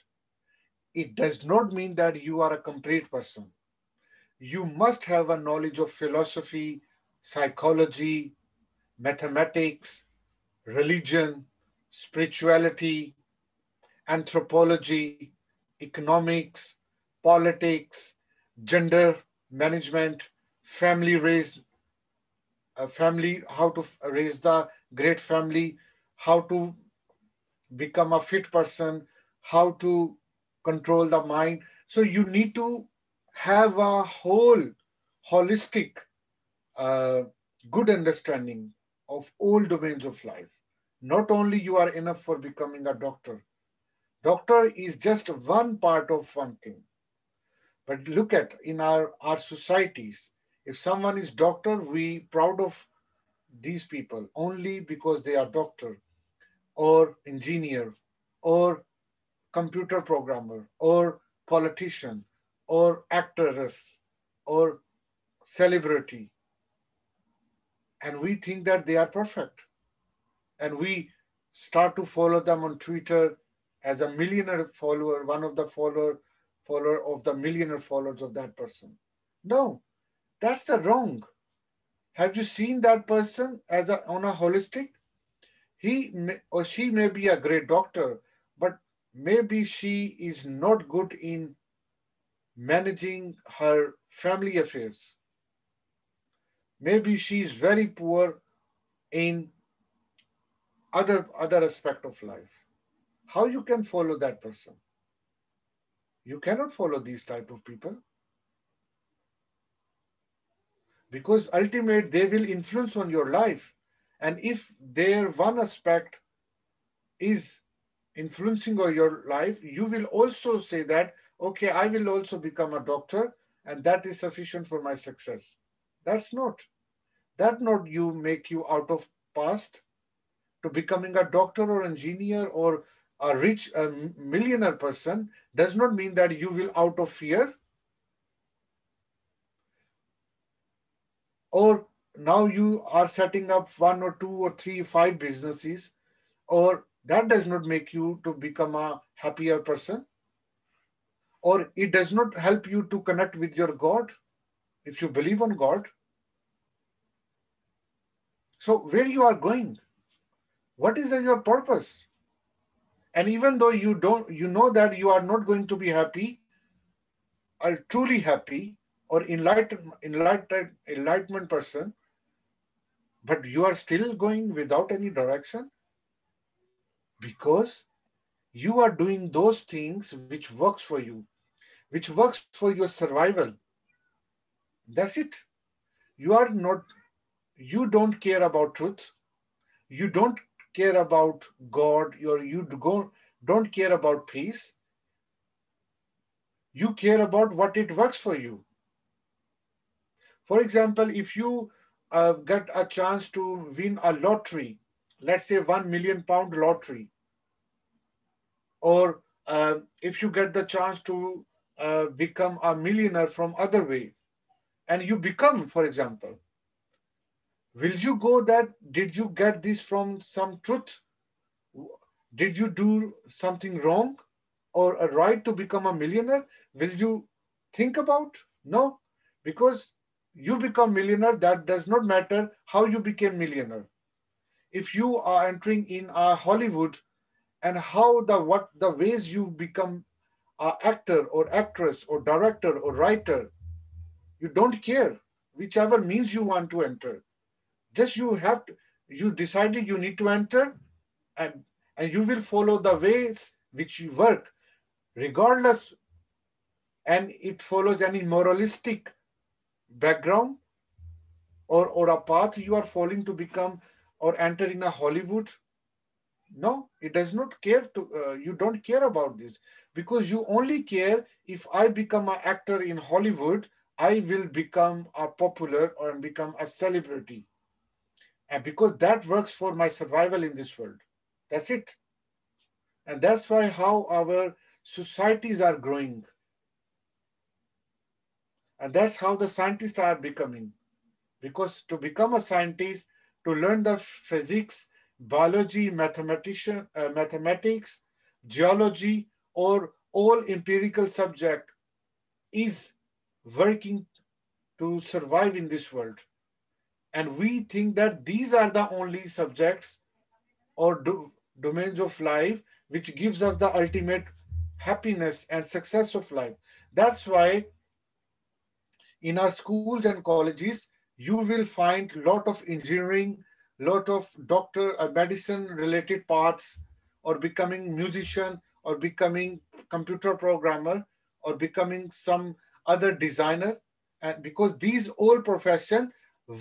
it does not mean that you are a complete person. You must have a knowledge of philosophy, psychology, mathematics, religion, spirituality, anthropology, economics, politics, gender management, family raise, family, how to raise the great family, how to become a fit person, how to control the mind. So you need to have a whole holistic, uh, good understanding of all domains of life. Not only you are enough for becoming a doctor. Doctor is just one part of one thing. But look at in our societies, if someone is doctor, we proud of these people only because they are doctor or engineer or computer programmer or politician or actress or celebrity, and we think that they are perfect, and we start to follow them on Twitter as a millionaire follower, one of the follower of the millionaire followers of that person. No, that's the wrong. Have you seen that person as a on a holistic? Or she may be a great doctor, but maybe she is not good in managing her family affairs. Maybe she is very poor in other aspect of life. How you can follow that person? You cannot follow these type of people, because ultimately they will influence on your life. And if their one aspect is influencing on your life, you will also say that, okay, I will also become a doctor and that is sufficient for my success. That's not. That not you make you out of past to becoming a doctor or engineer or a rich millionaire person does not mean that you will out of fear, or now you are setting up one or two or three, five businesses, or that does not make you to become a happier person, or it does not help you to connect with your God if you believe on God. So where you are going? What is your purpose? And even though you don't, you know that you are not going to be happy, or truly happy, or enlightenment person, but you are still going without any direction because you are doing those things which works for you, which works for your survival. That's it. You are not, you don't care about truth. You don't care about God, or don't care about peace. You care about what it works for you. For example, if you get a chance to win a lottery, let's say £1 million lottery, or if you get the chance to become a millionaire from other way, and you become, for example, will you go that, did you get this from some truth? Did you do something wrong or a right to become a millionaire? Will you think about? No, because you become millionaire, that does not matter how you became millionaire. If you are entering in a Hollywood, and how what the ways you become a actor or actress or director or writer, you don't care whichever means you want to enter. Just you have to, You decided you need to enter, and, and you will follow the ways which you work, regardless, and it follows any moralistic background or a path you are following to become or enter in a Hollywood. No, it does not care to, you don't care about this, because you only care if I become an actor in Hollywood, I will become a popular or become a celebrity. And because that works for my survival in this world. That's it. And that's why how our societies are growing. And that's how the scientists are becoming. Because to become a scientist, to learn the physics, biology, mathematics, geology, or all empirical subject is working to survive in this world. And we think that these are the only subjects or domains of life which gives us the ultimate happiness and success of life. That's why in our schools and colleges, you will find a lot of engineering, lot of doctor, medicine related parts, or becoming musician, or becoming computer programmer, or becoming some other designer. And because these all profession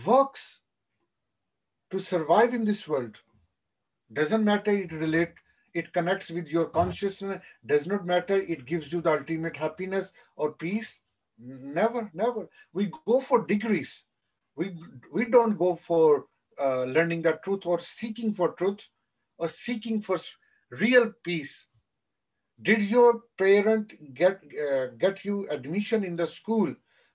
works to survive in this world. Doesn't matter it connects with your consciousness, does not matter it gives you the ultimate happiness or peace. Never, never. We go for degrees. We don't go for learning the truth or seeking for truth or seeking for real peace. Did your parent get you admission in the school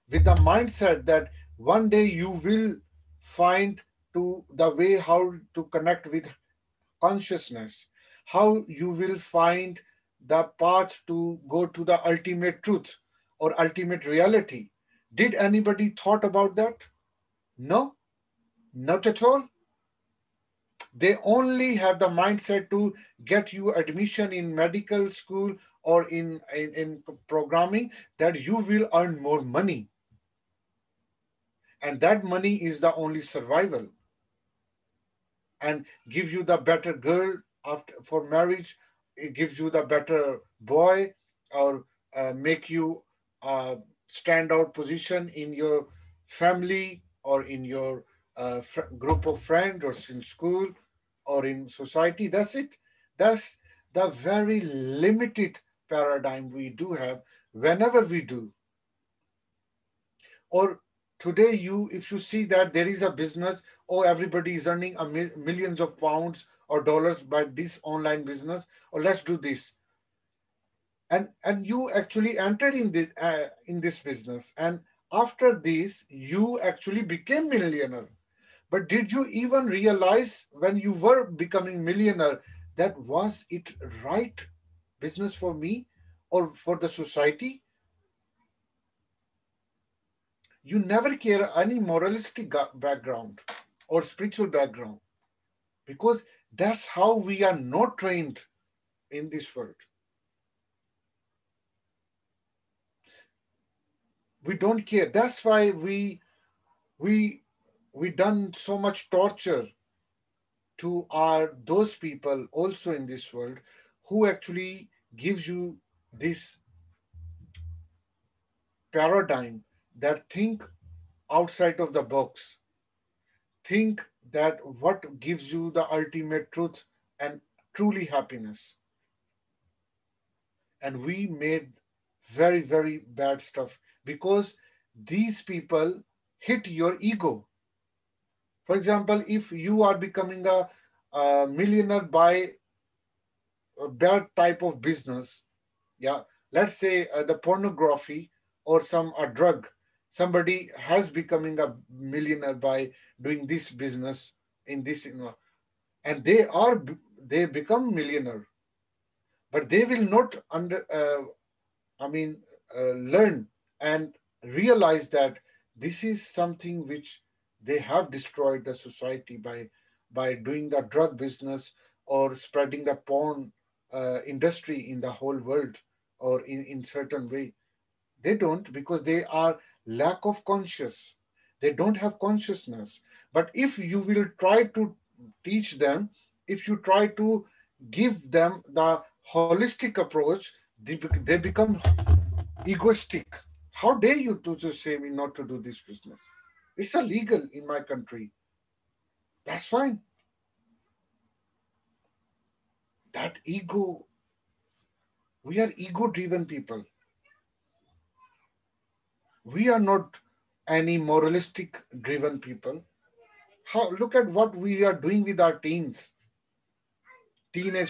with the mindset that one day you will find to the way how to connect with consciousness, how you will find the path to go to the ultimate truth or ultimate reality? Did anybody thought about that? No, not at all. They only have the mindset to get you admission in medical school or in programming, that you will earn more money. And that money is the only survival. And give you the better girl after for marriage, it gives you the better boy, or make you stand out position in your family or in your group of friends or in school or in society. That's it. That's the very limited paradigm we do have whenever we do. Or today, you if you see that there is a business, oh, everybody is earning millions of pounds or dollars by this online business, or let's do this, and you actually entered in this business, and after this you actually became millionaire. But did you even realize when you were becoming millionaire that was it right business for me or for the society? You never care any moralistic background or spiritual background, because that's how we are not trained in this world. We don't care. That's why we we done so much torture to our those people also in this world who actually gives you this paradigm that think outside of the box, think that what gives you the ultimate truth and truly happiness. And we made very, very bad stuff because these people hit your ego. For example, if you are becoming a millionaire by a bad type of business, yeah, let's say the pornography or some a drug, somebody has becoming a millionaire by doing this business in this, and they become millionaire, but they will not learn and realize that this is something which they have destroyed the society by doing the drug business or spreading the porn industry in the whole world or in certain way. They don't, because they are lack of conscious. They don't have consciousness. But if you will try to teach them, if you try to give them the holistic approach, they become egoistic. How dare you to say me not to do this business? It's illegal in my country. That's fine. That ego, we are ego driven people. We are not any moralistic driven people. How, look at what we are doing with our teenage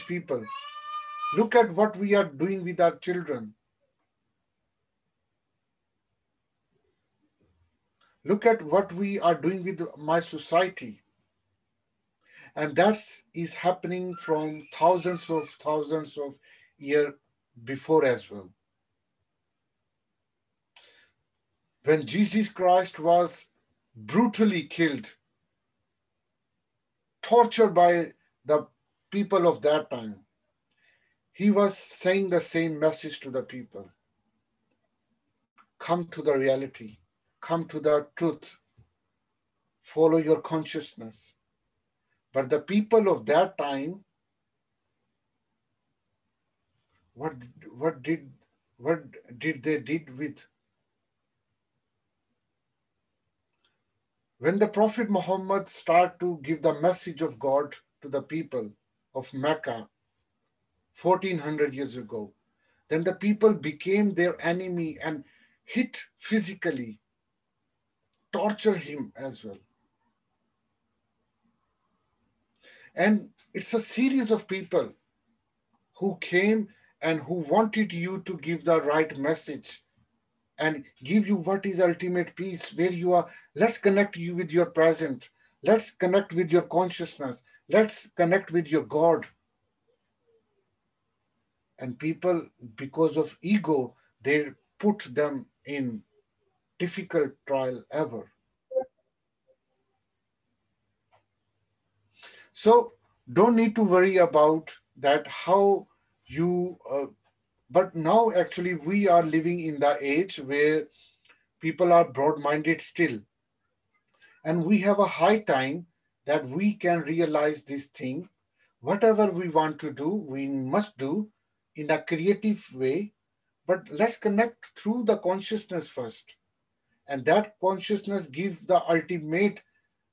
people. Look at what we are doing with our children. Look at what we are doing with my society. And that is happening from thousands of years before as well. When Jesus Christ was brutally killed, tortured by the people of that time, he was saying the same message to the people. Come to the reality, come to the truth, follow your consciousness. But the people of that time, what, what did what did they did with? When the Prophet Muhammad started to give the message of God to the people of Mecca 1400 years ago, then the people became their enemy and hit physically, torture him as well. And it's a series of people who came and who wanted you to give the right message and give you what is ultimate peace, where you are. Let's connect you with your present. Let's connect with your consciousness. Let's connect with your God. And people, because of ego, they put them in difficult trial ever. So don't need to worry about that how you but now actually we are living in the age where people are broad-minded still, and we have a high time that we can realize this thing. Whatever we want to do, we must do in a creative way, but let's connect through the consciousness first, and that consciousness gives the ultimate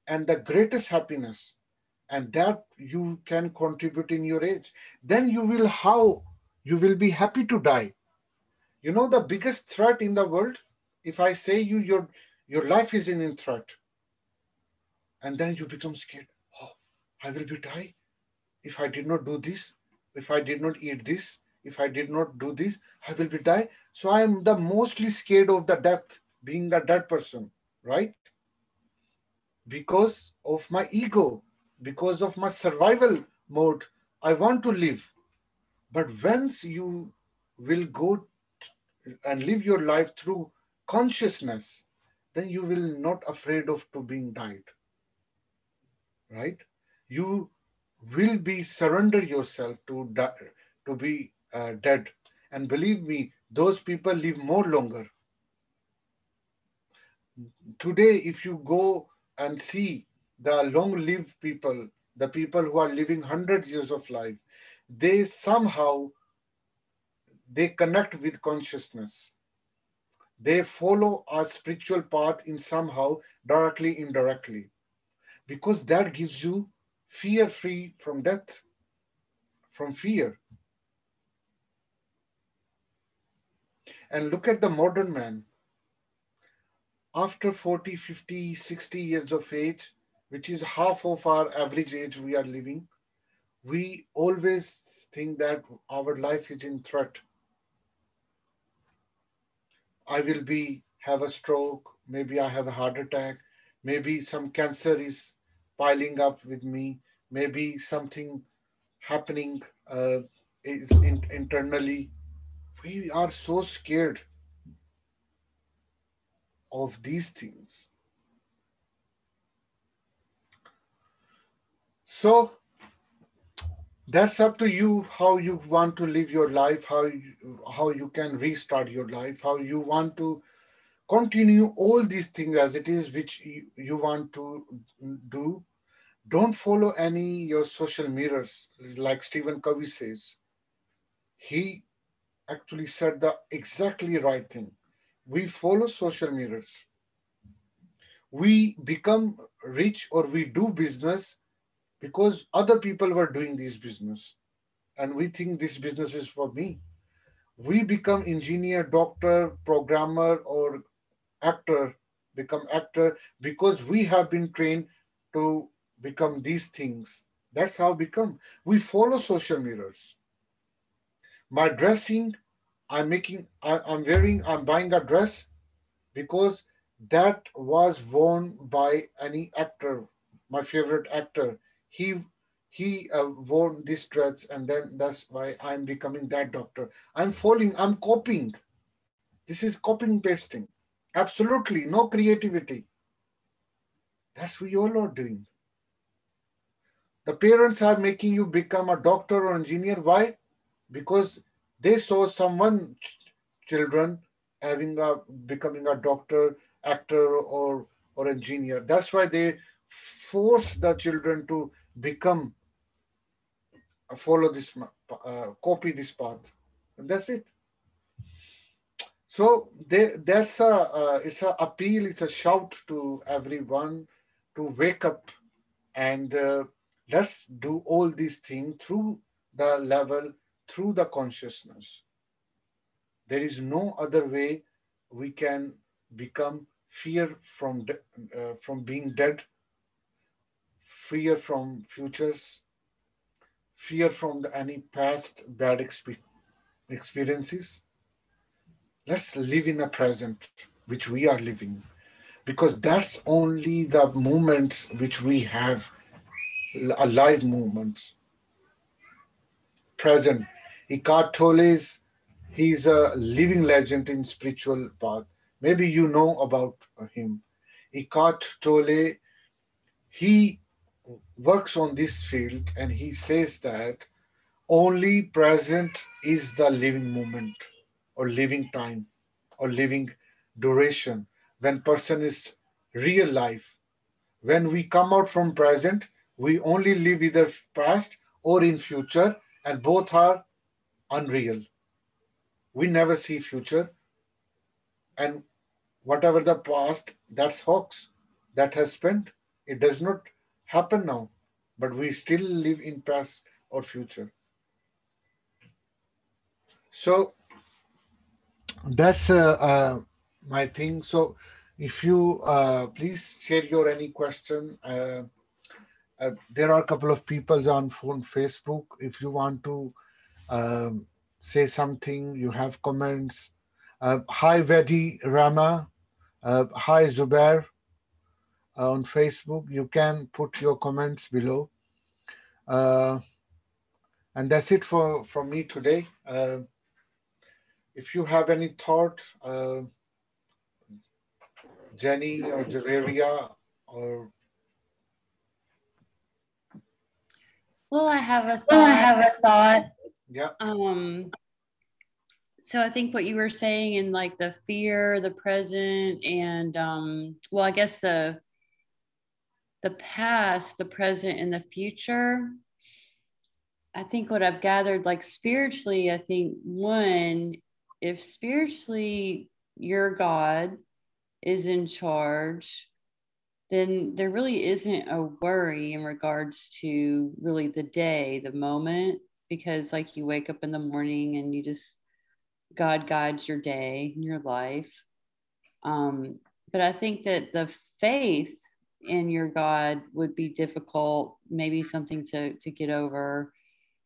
and the greatest happiness, and that you can contribute in your age. Then you will be happy to die. You know the biggest threat in the world, if I say your life is in threat, and then you become scared. Oh, I will be die if I did not do this, if I did not eat this, if I did not do this, I will be die. So I am the mostly scared of the death, being a dead person, right? Because of my ego, because of my survival mode. I want to live. But once you will go and live your life through consciousness, then you will not afraid of to being died, right? You will be surrender yourself to to be dead, and believe me, those people live more longer. Today, if you go and see the long-lived people, the people who are living 100 years of life, they somehow they connect with consciousness. They follow a spiritual path in somehow directly, indirectly, because that gives you fear free from death, from fear. And look at the modern man. After 40, 50, 60 years of age, which is half of our average age we are living, we always think that our life is in threat. I will be have a stroke, maybe I have a heart attack, maybe some cancer is piling up with me, maybe something happening internally. We are so scared of these things. So that's up to you how you want to live your life, how you can restart your life, how you want to continue all these things as it is, which you want to do. Don't follow any your social mirrors, like Stephen Covey says. He actually said the exactly right thing. We follow social mirrors. We become rich or we do business because other people were doing this business, and we think this business is for me. We become engineer, doctor, programmer, or actor, become actor because we have been trained to become these things. That's how become. We follow social mirrors. My dressing, I'm wearing, I'm buying a dress because that was worn by any actor, my favorite actor. He wore this dress, and then that's why I'm becoming that doctor. I'm following, I'm copying. This is copying pasting. Absolutely no creativity. That's what you all are doing. The parents are making you become a doctor or engineer. Why? Because they saw someone children having a becoming a doctor, actor, or engineer. That's why they force the children to become follow this copy this path, and that's it. So that's a it's a appeal, it's a shout to everyone to wake up and let's do all these things through the level, through the consciousness. There is no other way we can become fear from being dead, fear from futures, fear from any past bad experiences. Let's live in a present which we are living, because that's only the moments which we have, alive moments. Present. Eckhart Tolle's, he's a living legend in spiritual path. Maybe you know about him. Eckhart Tolle, he works on this field and he says that only present is the living moment or living time or living duration when person is real life. When we come out from present, we only live either past or in future, and both are unreal. We never see future, and whatever the past, that's hoax that has spent. It does not happen now, but we still live in past or future. So that's my thing. So if you please share your any question. There are a couple of people on phone Facebook. If you want to um, say something, you have comments. Hi Vedi Rama. Hi Zubair on Facebook. You can put your comments below. Uh, and that's it for from me today. If you have any thought, Jenny or Javeria or Well, I have a Well, I thought. have a thought. yeah, So I think what you were saying in like the fear, the present, and well, I guess the past, the present, and the future. I think what I've gathered, like spiritually, I think one, if spiritually your God is in charge, then there really isn't a worry in regards to really the day, the moment, because like you wake up in the morning and you just, God guides your day and your life. But I think that the faith in your God would be difficult, maybe something to get over,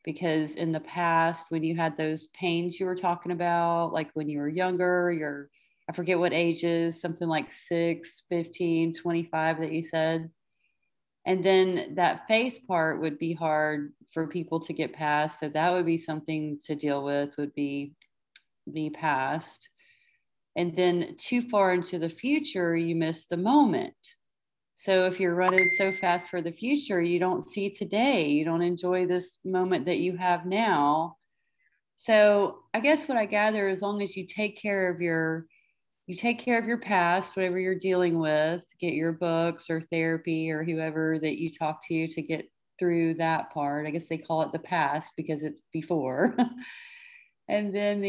because in the past, when you had those pains you were talking about, like when you were younger, I forget what ages, something like 6, 15, 25 that you said. And then that faith part would be hard for people to get past. So that would be something to deal with, would be the past. And then too far into the future, you miss the moment. So if you're running so fast for the future, you don't see today, you don't enjoy this moment that you have now. So I guess what I gather, as long as you take care of you take care of your past, whatever you're dealing with, get your books or therapy or whoever that you talk to get through that part. I guess they call it the past because it's before. And then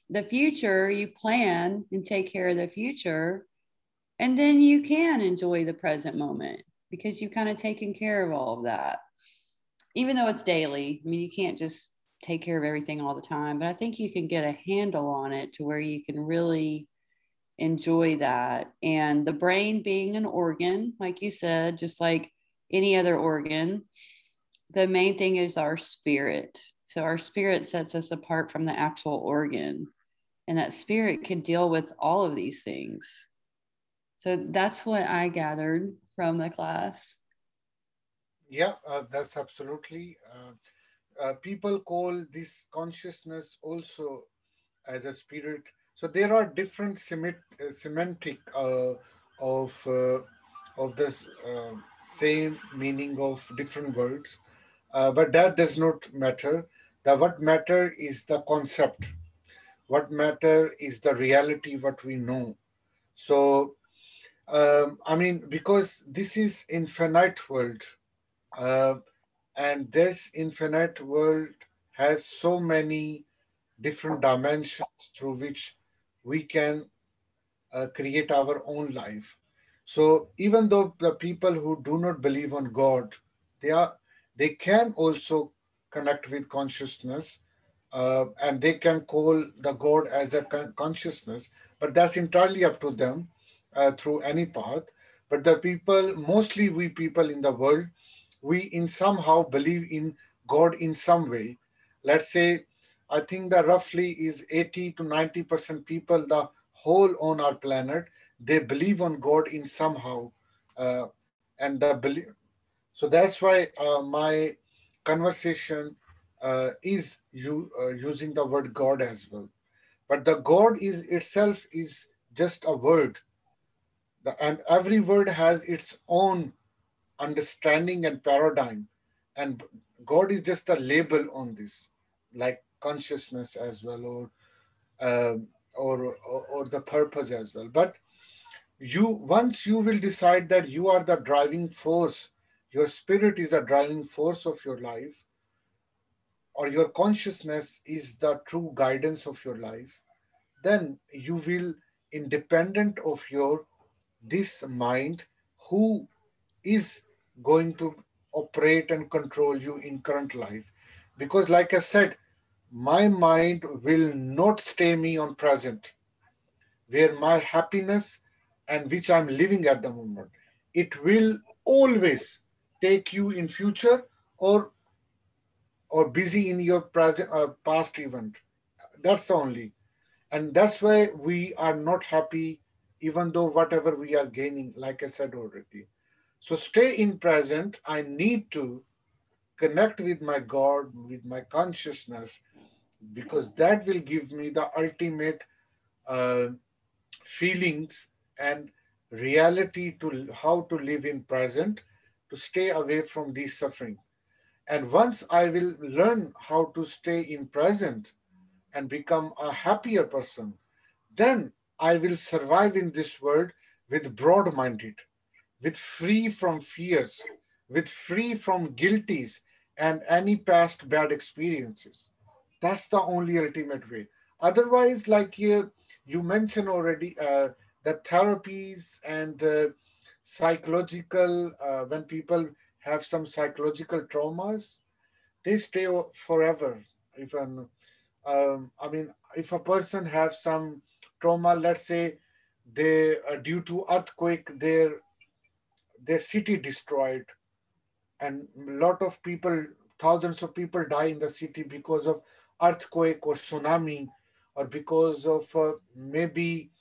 the future, you plan and take care of the future, and then you can enjoy the present moment because you've kind of taken care of all of that, even though it's daily. I mean, you can't just take care of everything all the time, but I think you can get a handle on it to where you can really enjoy that. And the brain being an organ, like you said, just like any other organ, the main thing is our spirit. So our spirit sets us apart from the actual organ, and that spirit can deal with all of these things. So that's what I gathered from the class. Yeah, that's absolutely. People call this consciousness also as a spirit. So there are different semantic of this same meaning of different words, but that does not matter. The what matter is the concept. What matter is the reality. What we know. So I mean, because this is infinite world. Uh, and this infinite world has so many different dimensions through which we can create our own life. So even though the people who do not believe on God, they are they can also connect with consciousness, and they can call the God as a consciousness, but that's entirely up to them through any path. But the people, mostly we people in the world, we in somehow believe in God in some way. Let's say, I think that roughly is 80 to 90% people, the whole on our planet, they believe on God in somehow, uh, and the belief. So that's why my conversation is using the word God as well. But the God is itself is just a word, and every word has its own understanding and paradigm, and God is just a label on this, like consciousness as well, um, or the purpose as well. But you once you will decide that you are the driving force, your spirit is the driving force of your life, or your consciousness is the true guidance of your life, then you will, independent of your this mind, who is going to operate and control you in current life. Because like I said, my mind will not stay me on present, where my happiness and which I'm living at the moment. It will always take you in future, or busy in your present past event. That's the only. And that's why we are not happy, even though whatever we are gaining, like I said already. So stay in present. I need to connect with my God, with my consciousness, because that will give me the ultimate uh, feelings and reality to how to live in present, to stay away from these suffering. And once I will learn how to stay in present and become a happier person, then I will survive in this world with broad minded, with free from fears, with free from guilties and any past bad experiences. That's the only ultimate way. Otherwise, like you mentioned already, the therapies and psychological, when people have some psychological traumas, they stay forever. Even I mean, if a person have some trauma, let's say they due to earthquake, their city destroyed, and a lot of people, thousands of people die in the city because of earthquake or tsunami, or because of maybe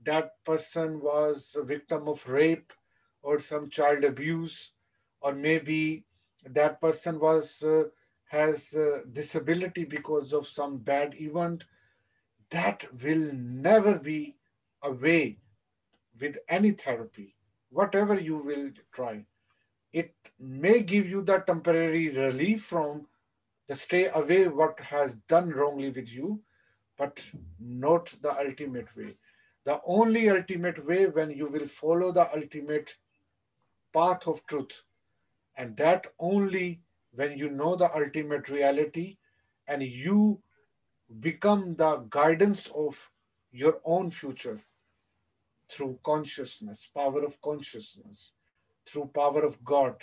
that person was a victim of rape or some child abuse, or maybe that person was has disability because of some bad event. That will never be a way with any therapy, whatever you will try. It may give you the temporary relief from the stay away what has done wrongly with you, but not the ultimate way. The only ultimate way when you will follow the ultimate path of truth, and that only when you know the ultimate reality and you become the guidance of your own future through consciousness, power of consciousness, through power of God,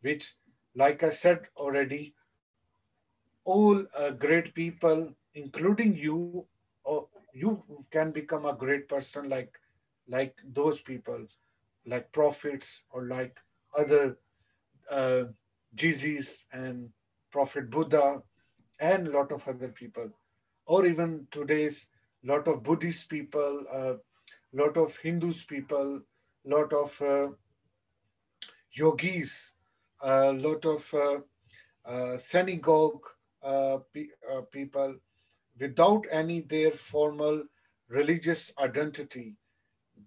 which, like I said already, all great people, including you, or you can become a great person like those people, like prophets or like other uh, Jesus and Prophet Buddha and a lot of other people, or even today's lot of Buddhist people, lot of Hindus people, lot of yogis, a lot of synagogue people, without any their formal religious identity,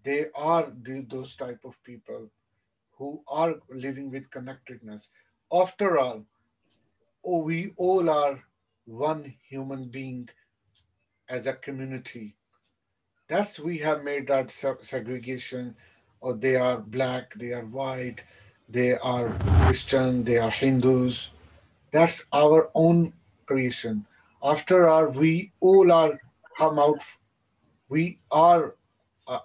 they are those type of people who are living with connectedness. After all, we all are one human being as a community. That's we have made that segregation, or they are black, they are white, they are Christian, they are Hindus. That's our own creation. After all, we all are come out. We are uh,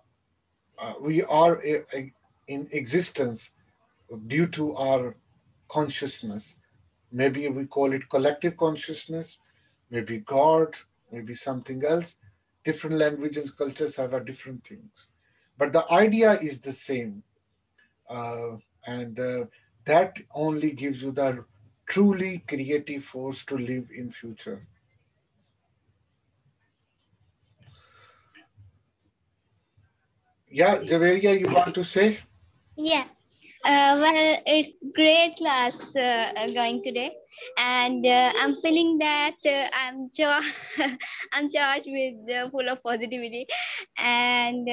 in existence due to our consciousness. Maybe we call it collective consciousness, maybe God, maybe something else. Different languages and cultures have a different things, but the idea is the same, and that only gives you the truly creative force to live in future. Yeah, Javeria, you want to say? Yeah. Well, it's great class going today, and I'm feeling that I'm charged with full of positivity, and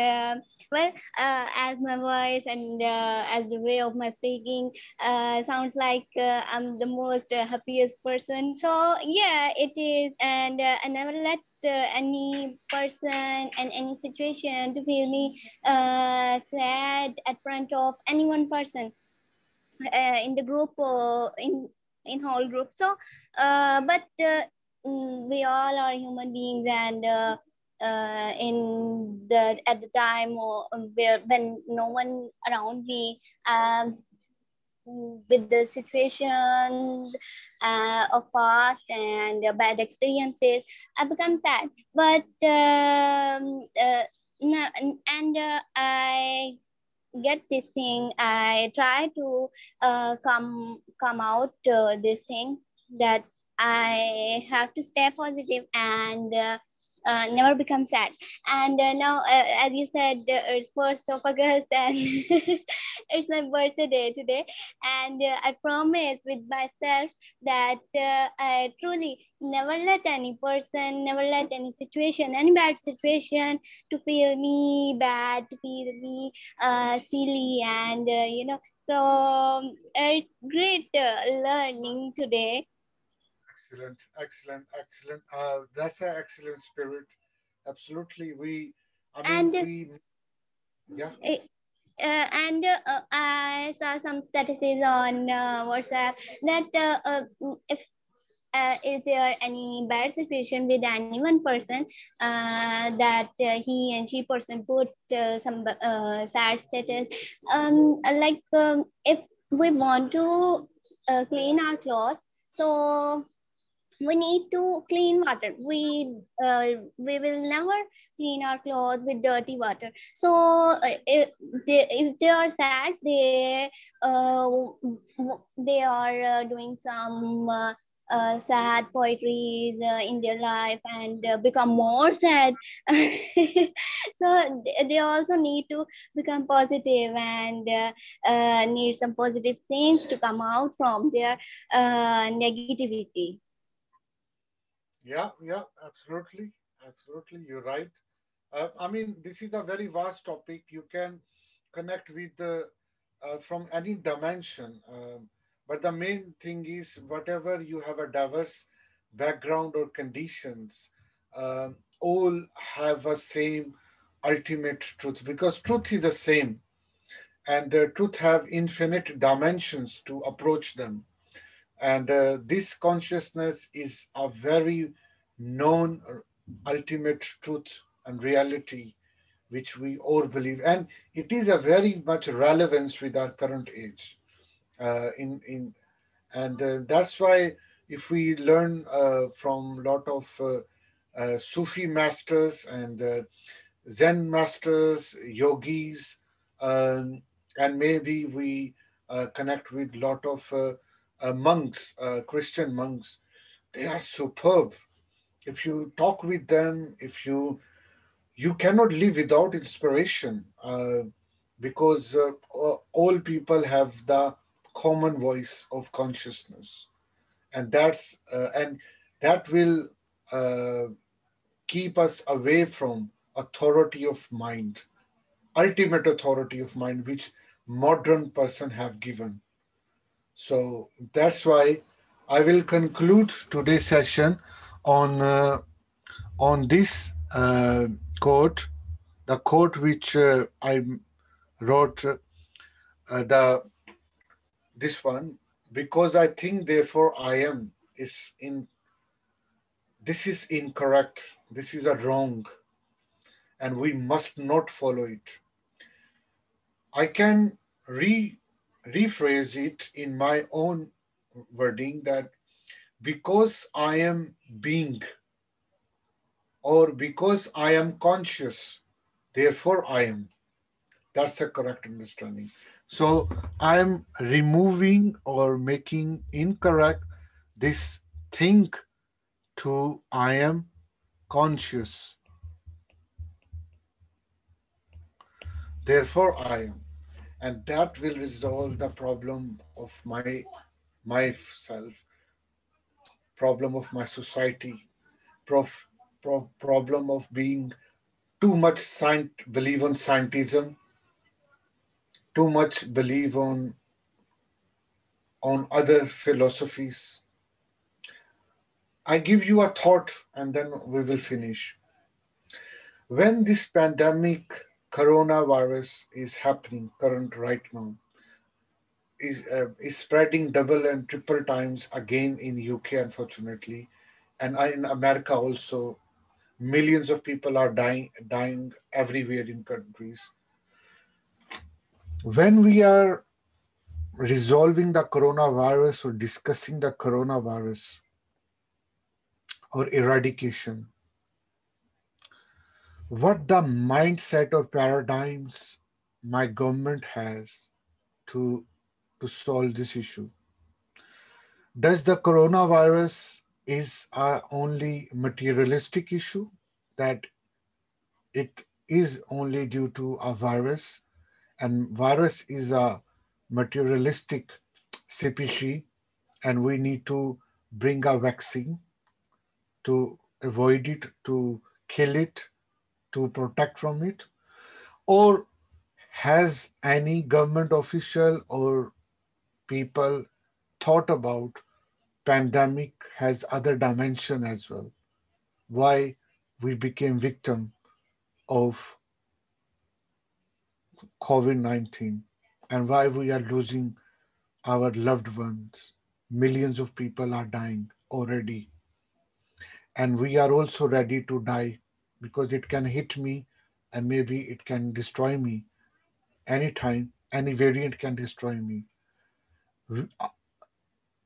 well, as my voice and as the way of my speaking sounds like I'm the most happiest person. So yeah, it is, and I never let any person and any situation to feel me sad at front of any one person in the group in whole group. So but we all are human beings, and in the at the time or where when no one around me, with the situations of past and bad experiences, I become sad. But and I get this thing, I try to come out this thing, that I have to stay positive and never become sad. And now as you said, it's 1st of August, and it's my birthday today, and I promise with myself that I truly never let any person, never let any situation, any bad situation to feel me bad, to feel me silly, and so it's great learning today. Excellent, excellent, excellent. That's an excellent spirit. Absolutely. I mean, And yeah. uh, I saw some statuses on WhatsApp that if there are any bad situation with any one person, that he and she person put some sad status, if we want to clean our clothes, so we need to clean water. We will never clean our clothes with dirty water. So if they are sad, uh, they are doing some sad poetries in their life, and become more sad. So they also need to become positive, and need some positive things to come out from their negativity. Yeah, yeah, absolutely. Absolutely, you're right. I mean, this is a very vast topic. You can connect with from any dimension. But the main thing is, whatever you have a diverse background or conditions, all have a same ultimate truth, because truth is the same, and truth have infinite dimensions to approach them. And this consciousness is a very known ultimate truth and reality which we all believe, and it is a very much relevance with our current age. In and That's why if we learn from a lot of Sufi masters and Zen masters, yogis, um, and maybe we connect with a lot of monks, Christian monks. They are superb. If you talk with them, if you cannot live without inspiration, because all people have the common voice of consciousness, and that will uh, keep us away from authority of mind, ultimate authority of mind, which modern person have given. So that's why I will conclude today's session on this quote, the quote which I wrote, the this one, because I think, therefore I am, is in this is incorrect. This is a wrong, and we must not follow it. I can rephrase it in my own wording, that because I am being, or because I am conscious, therefore I am. That's a correct understanding. So I am removing or making incorrect this think to I am conscious, therefore I am. And that will resolve the problem of myself, problem of my society, prof, problem of being too much believe on scientism, too much believe on other philosophies. I give you a thought and then we will finish. When this pandemic, coronavirus, is happening current right now, is spreading double and triple times again in UK, unfortunately, and in America also. Millions of people are dying everywhere in countries. When we are resolving the coronavirus or discussing the coronavirus or eradication, what the mindset or paradigms my government has to solve this issue? Does the coronavirus is a only materialistic issue, that it is only due to a virus, and virus is a materialistic species, and we need to bring a vaccine to avoid it, to kill it, to protect from it? Or has any government official or people thought about pandemic has other dimension as well? Why we became victim of COVID-19, and why we are losing our loved ones? Millions of people are dying already, and we are also ready to die, because it can hit me and maybe it can destroy me anytime. Any variant can destroy me.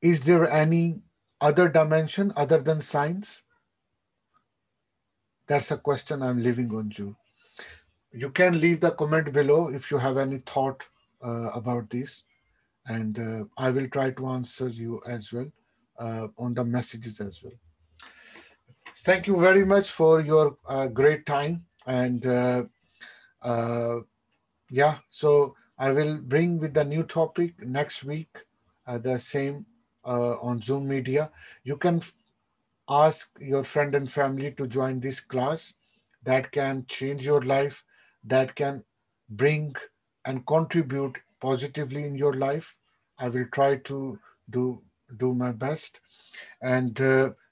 Is there any other dimension other than science? That's a question I'm leaving on you. You can leave the comment below if you have any thought about this, and I will try to answer you as well on the messages as well. Thank you very much for your great time, and uh, yeah, so I will bring with the new topic next week, the same on Zoom media. You can ask your friend and family to join this class, that can change your life, that can bring and contribute positively in your life. I will try to do my best, and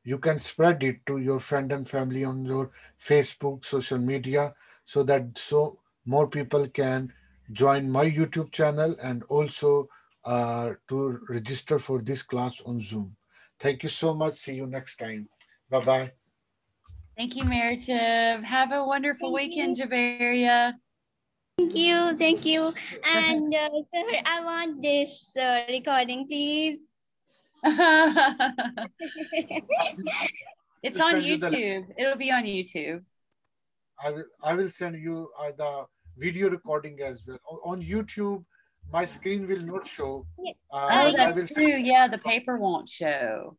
you can spread it to your friend and family on your Facebook, social media, so that more people can join my YouTube channel and also to register for this class on Zoom. Thank you so much. See you next time. Bye bye. Thank you, Maratib. Have a wonderful Thank weekend, you. Javeria. Thank you. Thank you. And sir, I want this recording, please. It's I'll on send you the. YouTube. It'll be on YouTube. I will send you the video recording as well on YouTube. My screen will not show, Yeah. Oh, but I Yes, that's will send. true. Yeah, the paper won't show.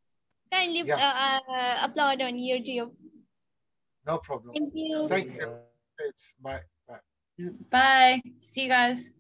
kindly Yeah, upload on YouTube. no problem. Thank you. Thank you. It's bye. Bye. Bye. See you guys.